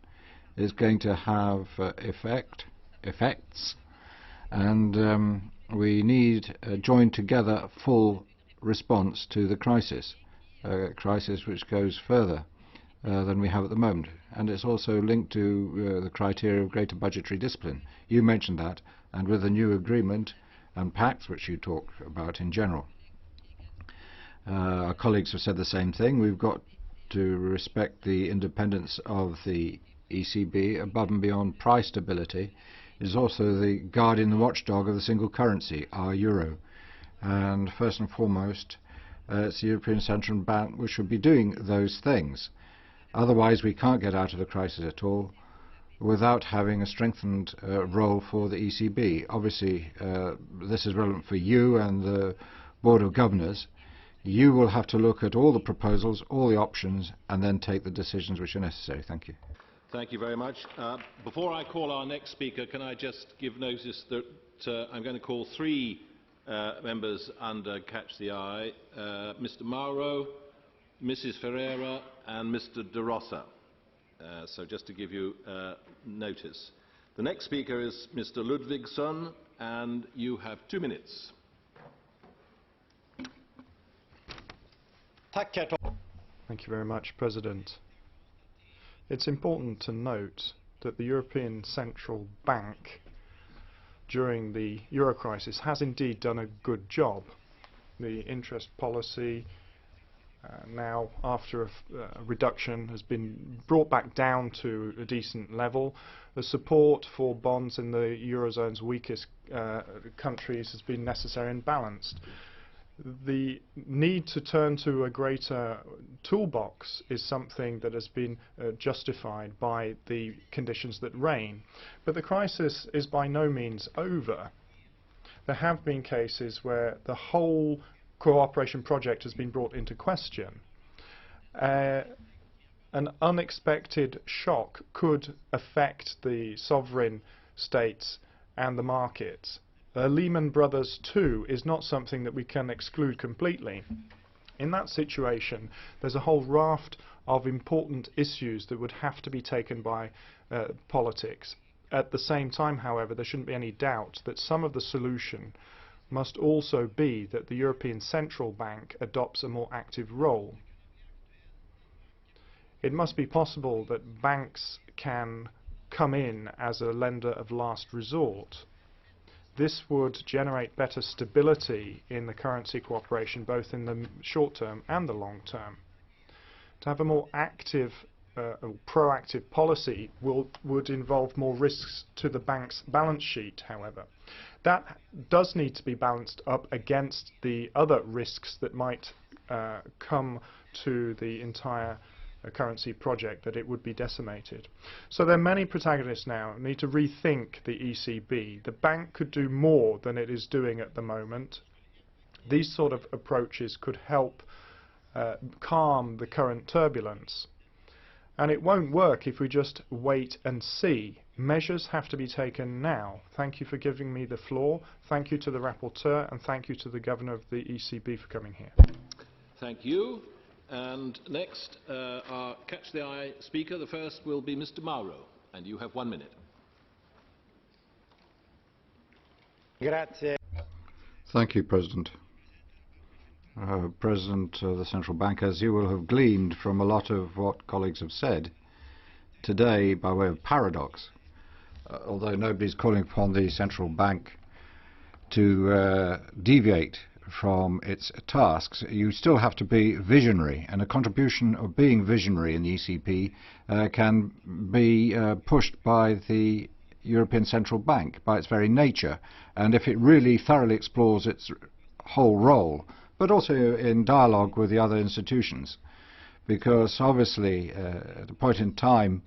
It's going to have effects, and we need a joined together full response to the crisis, a crisis which goes further than we have at the moment. And it's also linked to the criteria of greater budgetary discipline. You mentioned that, and with the new agreement and pacts which you talked about in general. Our colleagues have said the same thing. We've got to respect the independence of the ECB above and beyond price stability. It is also the guardian and watchdog of the single currency, our euro. And first and foremost, it's the European Central Bank which should be doing those things. Otherwise, we can't get out of the crisis at all without having a strengthened role for the ECB. Obviously, this is relevant for you and the Board of Governors. You will have to look at all the proposals, all the options, and then take the decisions which are necessary. Thank you. Thank you very much. Before I call our next speaker, can I just give notice that I'm going to call 3 members under Catch the Eye, Mr. MAURO, Mrs. Ferreira and Mr. De Rossa. So just to give you notice. The next speaker is Mr. Ludvigsson, and you have 2 minutes. Thank you very much, President. It's important to note that the European Central Bank during the euro crisis has indeed done a good job. The interest policy now, after a reduction, has been brought back down to a decent level. The support for bonds in the Eurozone's weakest countries has been necessary and balanced. The need to turn to a greater toolbox is something that has been justified by the conditions that reign. But the crisis is by no means over. There have been cases where the whole cooperation project has been brought into question. An unexpected shock could affect the sovereign states and the markets. Lehman Brothers 2 is not something that we can exclude completely. In that situation, there's a whole raft of important issues that would have to be taken by politics. At the same time, however, there shouldn't be any doubt that some of the solution must also be that the European Central Bank adopts a more active role. It must be possible that banks can come in as a lender of last resort. This would generate better stability in the currency cooperation, both in the short term and the long term. To have a more active, proactive policy would involve more risks to the bank's balance sheet, however. That does need to be balanced up against the other risks that might come to the entire currency project, that it would be decimated. So there are many protagonists now who need to rethink the ECB. The bank could do more than it is doing at the moment. These sort of approaches could help calm the current turbulence. And it won't work if we just wait and see. Measures have to be taken now. Thank you for giving me the floor. Thank you to the rapporteur, and thank you to the Governor of the ECB for coming here. Thank you. And next, our Catch the Eye speaker, the first will be Mr. Mauro, and you have 1 minute. Grazie. Thank you, President. President of the Central Bank, as you will have gleaned from a lot of what colleagues have said today by way of paradox, although nobody's calling upon the Central Bank to deviate from its tasks, you still have to be visionary, and a contribution of being visionary in the ECB can be pushed by the European Central Bank by its very nature, and if it really thoroughly explores its whole role, but also in dialogue with the other institutions, because obviously at a point in time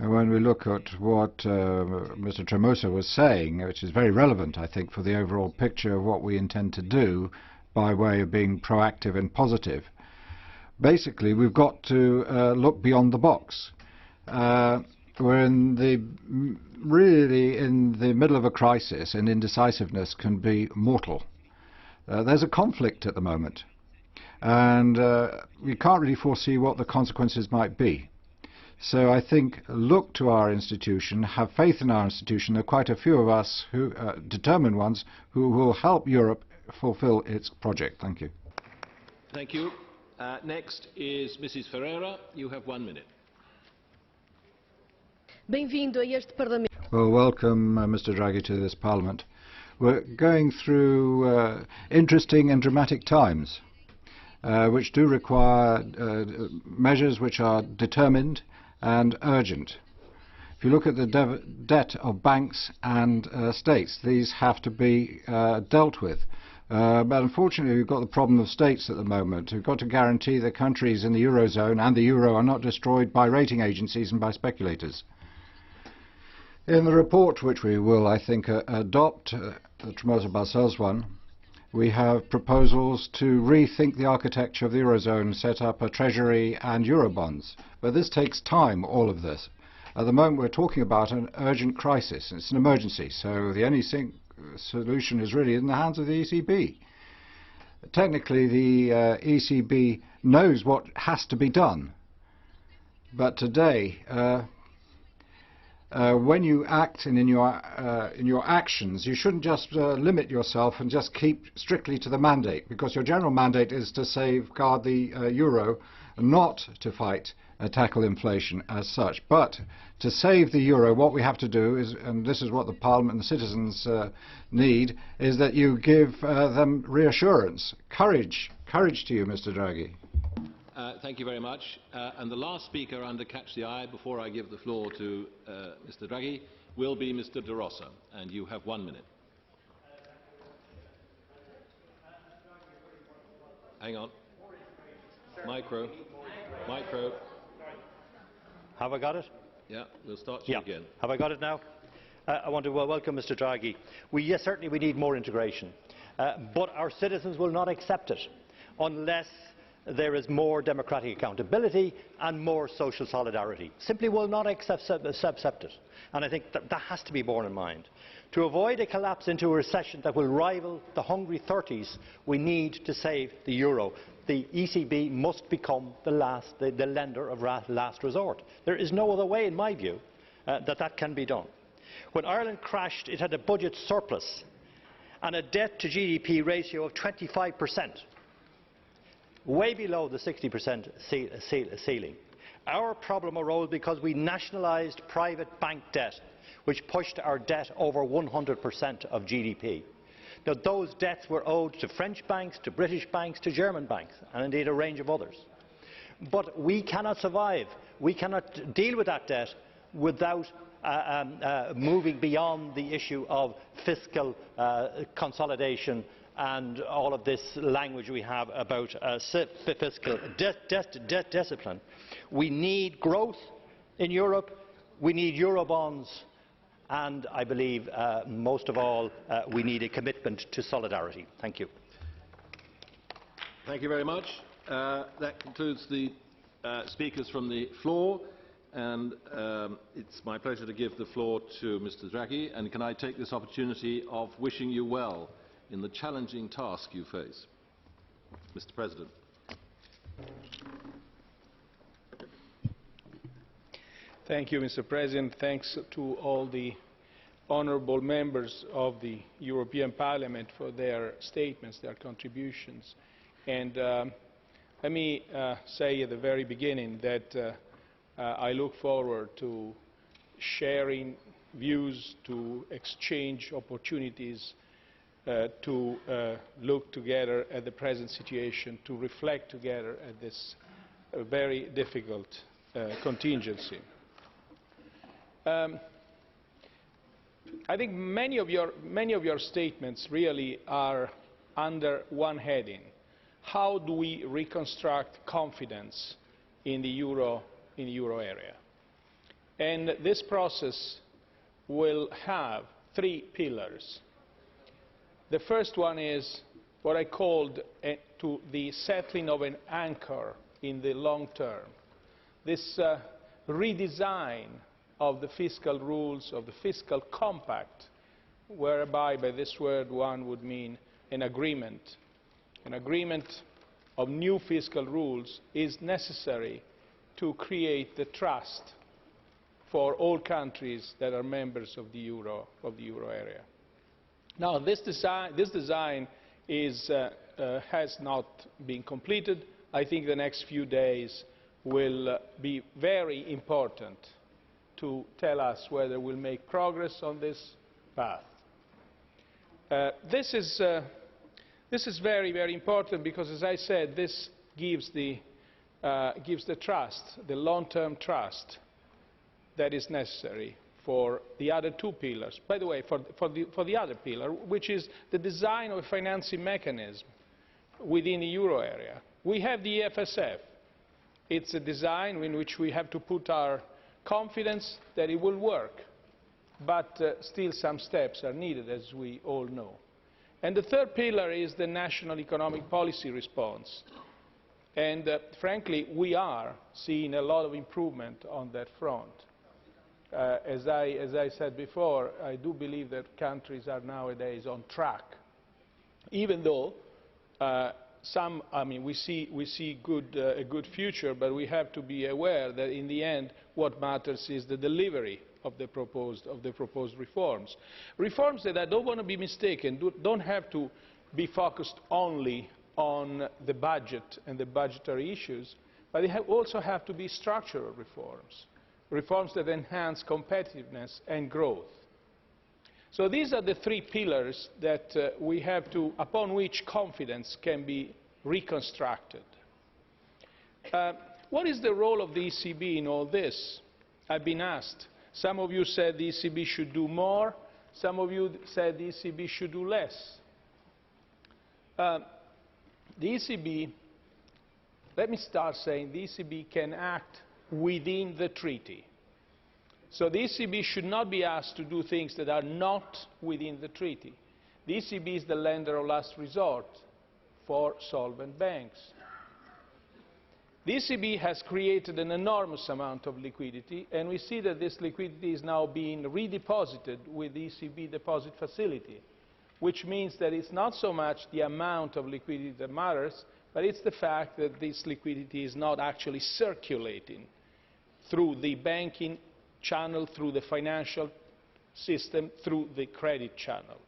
when we look at what Mr. TREMOSA was saying, which is very relevant, I think, for the overall picture of what we intend to do by way of being proactive and positive. Basically, we've got to look beyond the box. We're really in the middle of a crisis, and indecisiveness can be mortal. There's a conflict at the moment, and we can't really foresee what the consequences might be. So I think look to our institution, have faith in our institution. There are quite a few of us, who determined ones, who will help Europe fulfill its project. Thank you. Thank you. Next is Mrs. Ferreira. You have 1 minute. Well, welcome, Mr. Draghi, to this Parliament. We're going through interesting and dramatic times, which do require measures which are determined and urgent. If you look at the debt of banks and states, these have to be dealt with. But unfortunately, we've got the problem of states at the moment. We've got to guarantee that countries in the Eurozone and the Euro are not destroyed by rating agencies and by speculators. In the report, which we will, I think, adopt, the TREMOSA BALCELLS one, we have proposals to rethink the architecture of the Eurozone, set up a treasury and Eurobonds. But this takes time, all of this. At the moment we're talking about an urgent crisis. It's an emergency, so the only solution is really in the hands of the ECB. Technically, the ECB knows what has to be done. But today, when you act and in your actions, you shouldn't just limit yourself and just keep strictly to the mandate, because your general mandate is to safeguard the euro not to tackle inflation as such, but to save the euro. What we have to do is, and this is what the Parliament and the citizens need, is that you give them reassurance, courage to you, Mr. Draghi. Thank you very much. And the last speaker under Catch the Eye, before I give the floor to Mr. Draghi, will be Mr. De Rossa, and you have 1 minute. Hang on. Micro. Have I got it? Yeah, we'll start you again. Have I got it now? I want to welcome Mr. Draghi. Yes, certainly we need more integration, but our citizens will not accept it unless there is more democratic accountability and more social solidarity. Simply will not accept it. And I think that has to be borne in mind. To avoid a collapse into a recession that will rival the hungry 30s, we need to save the euro. The ECB must become the lender of last resort. There is no other way, in my view, that can be done. When Ireland crashed, it had a budget surplus and a debt to GDP ratio of 25%. Way below the 60% ceiling. Our problem arose because we nationalised private bank debt, which pushed our debt over 100% of GDP. Now, those debts were owed to French banks, to British banks, to German banks, and indeed a range of others. But we cannot survive, we cannot deal with that debt without moving beyond the issue of fiscal consolidation and all of this language we have about fiscal discipline. We need growth in Europe, we need Eurobonds, and I believe most of all we need a commitment to solidarity. Thank you. Thank you very much. That concludes the speakers from the floor, and it's my pleasure to give the floor to Mr. Draghi. And can I take this opportunity of wishing you well in the challenging task you face. Mr. President. Thank you, Mr. President. Thanks to all the honourable members of the European Parliament for their statements, their contributions. And let me say at the very beginning that I look forward to sharing views, to exchange opportunities, to look together at the present situation, to reflect together at this very difficult contingency. I think many of your statements really are under one heading: how do we reconstruct confidence in the euro area? And this process will have three pillars. The first one is what I called to the settling of an anchor in the long term. This redesign of the fiscal rules, of the fiscal compact, whereby by this word one would mean an agreement. An agreement of new fiscal rules is necessary to create the trust for all countries that are members of the euro area. Now, this design has not been completed. I think the next few days will be very important to tell us whether we'll make progress on this path. This is very, very important because, as I said, this gives the trust, the long-term trust that is necessary for the other two pillars. By the way, for the other pillar, which is the design of a financing mechanism within the euro area. We have the EFSF. It's a design in which we have to put our confidence that it will work, but still some steps are needed, as we all know. And the third pillar is the national economic policy response. And frankly, we are seeing a lot of improvement on that front. As I said before, I do believe that countries are nowadays on track, even though we see a good future, but we have to be aware that in the end what matters is the delivery of the proposed reforms. Reforms that, I don't want to be mistaken, don't have to be focused only on the budget and the budgetary issues, but they also have to be structural reforms, reforms that enhance competitiveness and growth. So these are the three pillars that we have to, upon which confidence can be reconstructed. What is the role of the ECB in all this? I've been asked. Some of you said the ECB should do more. Some of you said the ECB should do less. The ECB, let me start saying the ECB can act within the treaty. So the ECB should not be asked to do things that are not within the treaty. The ECB is the lender of last resort for solvent banks. The ECB has created an enormous amount of liquidity, and we see that this liquidity is now being redeposited with the ECB deposit facility, which means that it's not so much the amount of liquidity that matters, but it's the fact that this liquidity is not actually circulating through the banking channel, through the financial system, through the credit channel.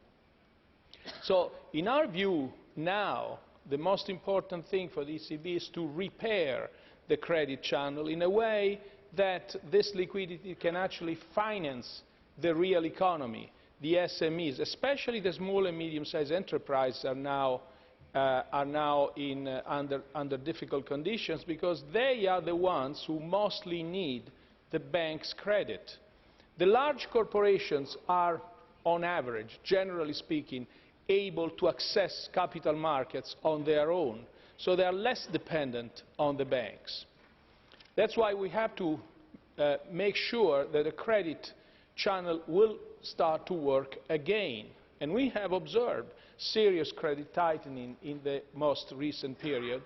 So, in our view, now, the most important thing for the ECB is to repair the credit channel in a way that this liquidity can actually finance the real economy, the SMEs, especially the small and medium-sized enterprises are now under difficult conditions because they are the ones who mostly need the bank's credit. The large corporations are, on average, generally speaking, able to access capital markets on their own, so they are less dependent on the banks. That's why we have to make sure that the credit channel will start to work again. And we have observed serious credit tightening in the most recent period,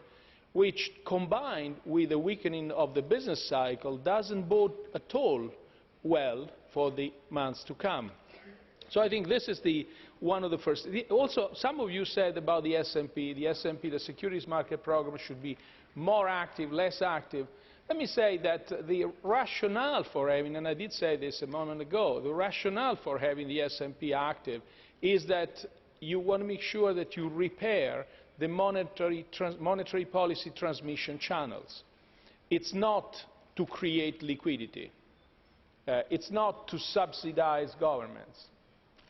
which, combined with the weakening of the business cycle, doesn't bode at all well for the months to come. So I think this is one of the first. Also, some of you said about the SMP. The SMP, the Securities Market Programme, should be more active, less active. Let me say that the rationale for having, and I did say this a moment ago, the rationale for having the SMP active is that you want to make sure that you repair the monetary policy transmission channels. It's not to create liquidity. It's not to subsidize governments.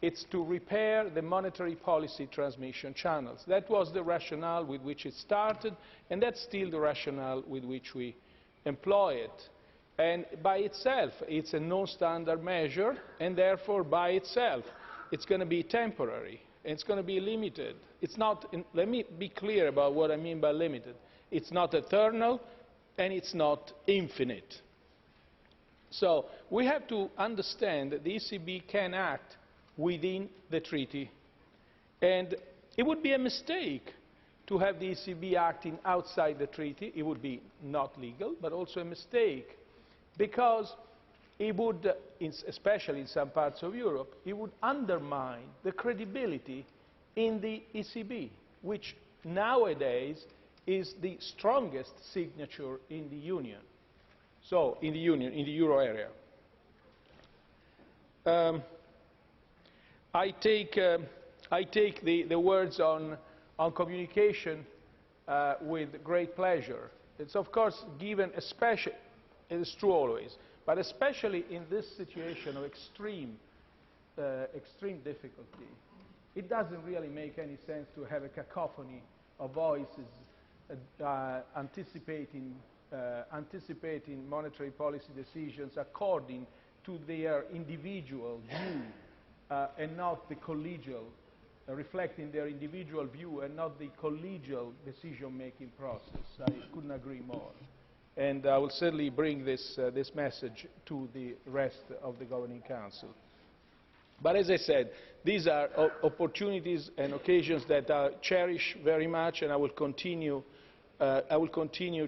It's to repair the monetary policy transmission channels. That was the rationale with which it started, and that's still the rationale with which we employ it. And by itself, it's a non-standard measure, and therefore, by itself, it's going to be temporary. It's going to be limited. It's not, let me be clear about what I mean by limited. It's not eternal, and it's not infinite. So we have to understand that the ECB can act within the treaty. And it would be a mistake to have the ECB acting outside the treaty. It would be not legal, but also a mistake, because it would, especially in some parts of Europe, it would undermine the credibility in the ECB, which nowadays is the strongest signature in the Union. So, in the Union, in the Euro area. I take the words on communication with great pleasure. It's of course given, especially, it is true always, but especially in this situation of extreme difficulty, it doesn't really make any sense to have a cacophony of voices anticipating monetary policy decisions according to their individual view and not the collegial, reflecting their individual view and not the collegial decision-making process. I couldn't agree more. And I will certainly bring this message to the rest of the Governing Council. But as I said, these are opportunities and occasions that I cherish very much, and I will continue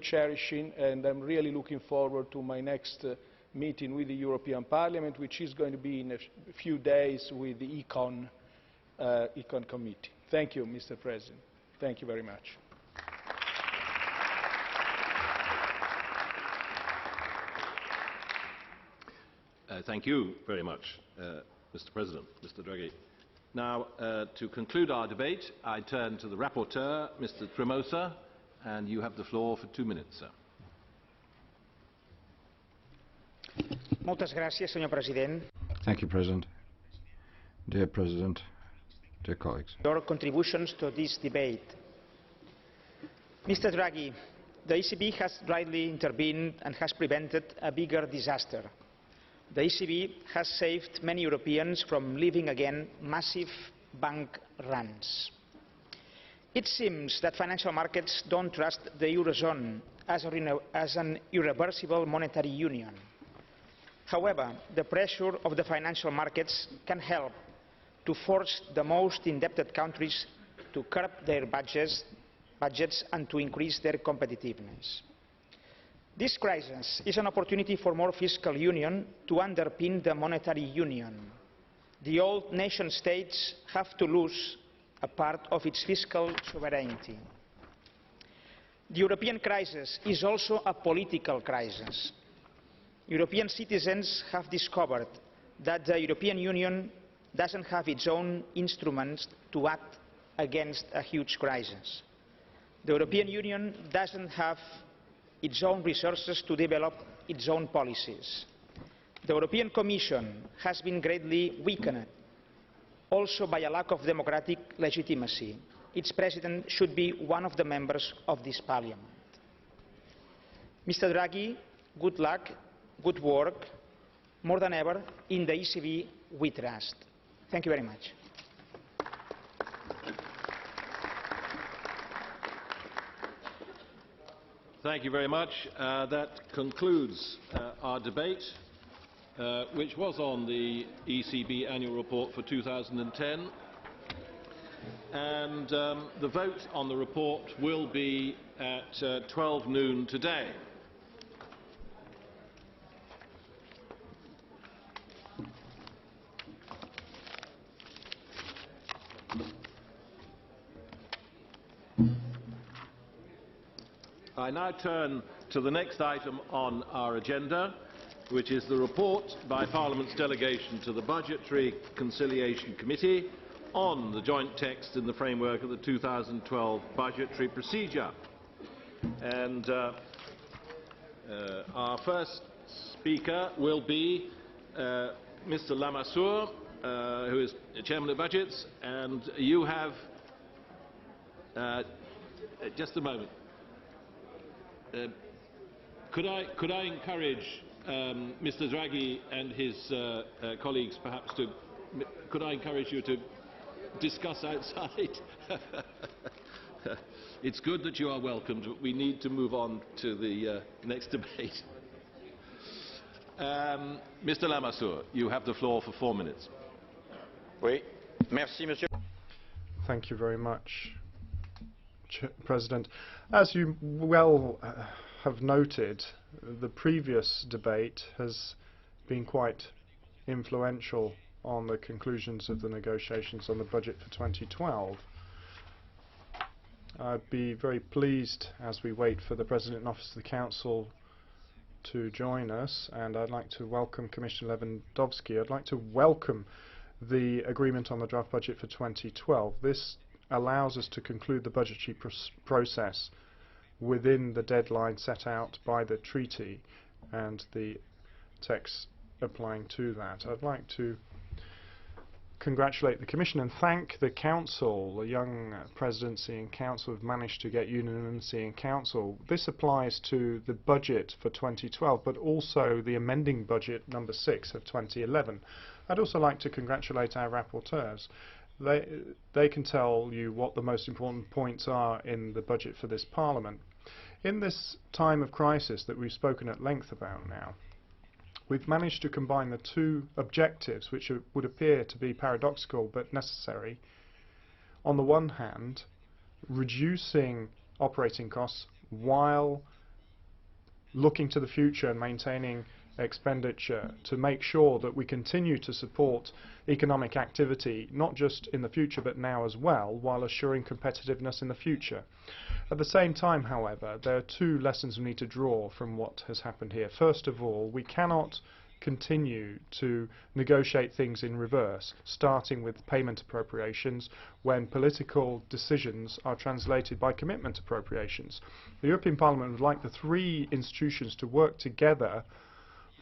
cherishing, and I'm really looking forward to my next meeting with the European Parliament, which is going to be in a few days with the Econ Committee. Thank you, Mr. President. Thank you very much. Thank you very much, Mr. President, Mr. Draghi. Now, to conclude our debate, I turn to the rapporteur, Mr. Tremosa, and you have the floor for 2 minutes, sir. Moltes gràcies, senyor president. Thank you, President. Dear President, dear colleagues. Your contributions to this debate. Mr. Draghi, the ECB has rightly intervened and has prevented a bigger disaster. The ECB has saved many Europeans from living again massive bank runs. It seems that financial markets don't trust the Eurozone as an irreversible monetary union. However, the pressure of the financial markets can help to force the most indebted countries to curb their budgets and to increase their competitiveness. This crisis is an opportunity for more fiscal union to underpin the monetary union. The old nation states have to lose a part of its fiscal sovereignty. The European crisis is also a political crisis. European citizens have discovered that the European Union doesn't have its own instruments to act against a huge crisis. The European Union doesn't have its own resources to develop its own policies. The European Commission has been greatly weakened, also by a lack of democratic legitimacy. Its president should be one of the members of this parliament. Mr. Draghi, good luck, good work. More than ever, in the ECB we trust. Thank you very much. Thank you very much. That concludes our debate, which was on the ECB annual report for 2010. And the vote on the report will be at 12 noon today. I now turn to the next item on our agenda, which is the report by Parliament's delegation to the Budgetary Conciliation Committee on the joint text in the framework of the 2012 budgetary procedure. And our first speaker will be Mr. Lamassoure, who is Chairman of Budgets, and you have just a moment. Could I encourage Mr. Draghi and his colleagues perhaps to, could I encourage you to discuss outside? It's good that you are welcomed, but we need to move on to the next debate. Mr. Lamassoure, you have the floor for 4 minutes. Oui. Merci, Monsieur. Thank you very much, President. As you well have noted, the previous debate has been quite influential on the conclusions of the negotiations on the budget for 2012. I'd be very pleased, as we wait for the President in Office of the Council to join us, and I'd like to welcome Commissioner Lewandowski. I'd like to welcome the agreement on the draft budget for 2012. This allows us to conclude the budgetary process within the deadline set out by the treaty and the text applying to that. I'd like to congratulate the Commission and thank the Council. The young Presidency and Council have managed to get unanimity in Council. This applies to the budget for 2012, but also the amending budget number 6 of 2011. I'd also like to congratulate our rapporteurs. They can tell you what the most important points are in the budget for this Parliament. In this time of crisis that we've spoken at length about now, we've managed to combine the two objectives which would appear to be paradoxical but necessary. On the one hand, reducing operating costs while looking to the future and maintaining expenditure to make sure that we continue to support economic activity, not just in the future but now as well, while assuring competitiveness in the future. At the same time, however, there are two lessons we need to draw from what has happened here. First of all, we cannot continue to negotiate things in reverse, starting with payment appropriations when political decisions are translated by commitment appropriations. The European Parliament would like the three institutions to work together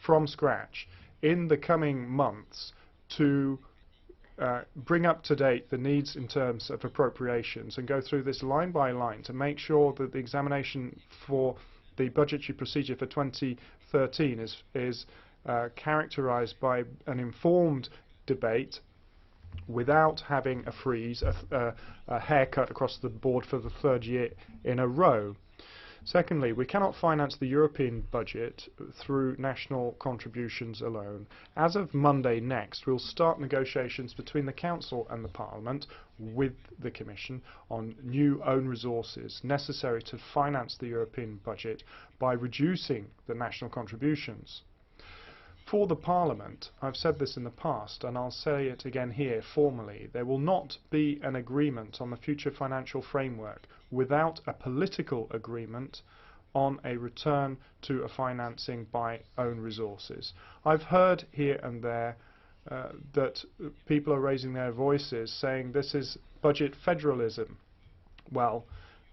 from scratch in the coming months to bring up to date the needs in terms of appropriations and go through this line by line to make sure that the examination for the budgetary procedure for 2013 is characterised by an informed debate without having a freeze, a haircut across the board for the third year in a row. Secondly, we cannot finance the European budget through national contributions alone. As of Monday next, we'll start negotiations between the Council and the Parliament with the Commission on new own resources necessary to finance the European budget by reducing the national contributions. For the Parliament, I've said this in the past and I'll say it again here formally, there will not be an agreement on the future financial framework without a political agreement on a return to a financing by own resources. I've heard here and there that people are raising their voices saying this is budget federalism. Well,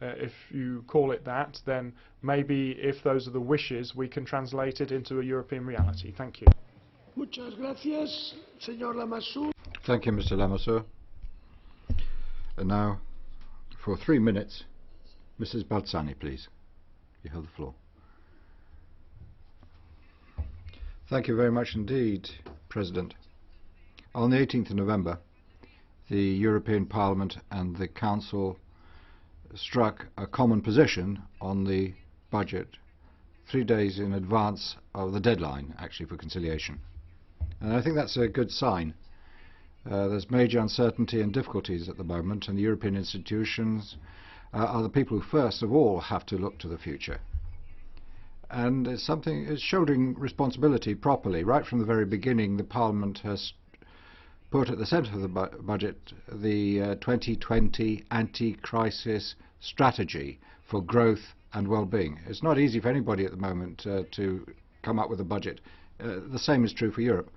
if you call it that, then maybe if those are the wishes, we can translate it into a European reality. Thank you. Muchas gracias, señor Lamassoure. Thank you, Mr. Lamassoure. And now, for 3 minutes, Mrs. Balzani, please. You have the floor. Thank you very much indeed, President. On the 18th of November, the European Parliament and the Council struck a common position on the budget 3 days in advance of the deadline, actually, for conciliation. And I think that's a good sign. There's major uncertainty and difficulties at the moment, and the European institutions are the people who first of all have to look to the future. And it's shouldering responsibility properly. Right from the very beginning, the Parliament has put at the centre of the budget the 2020 anti-crisis strategy for growth and well-being. It's not easy for anybody at the moment to come up with a budget. The same is true for Europe.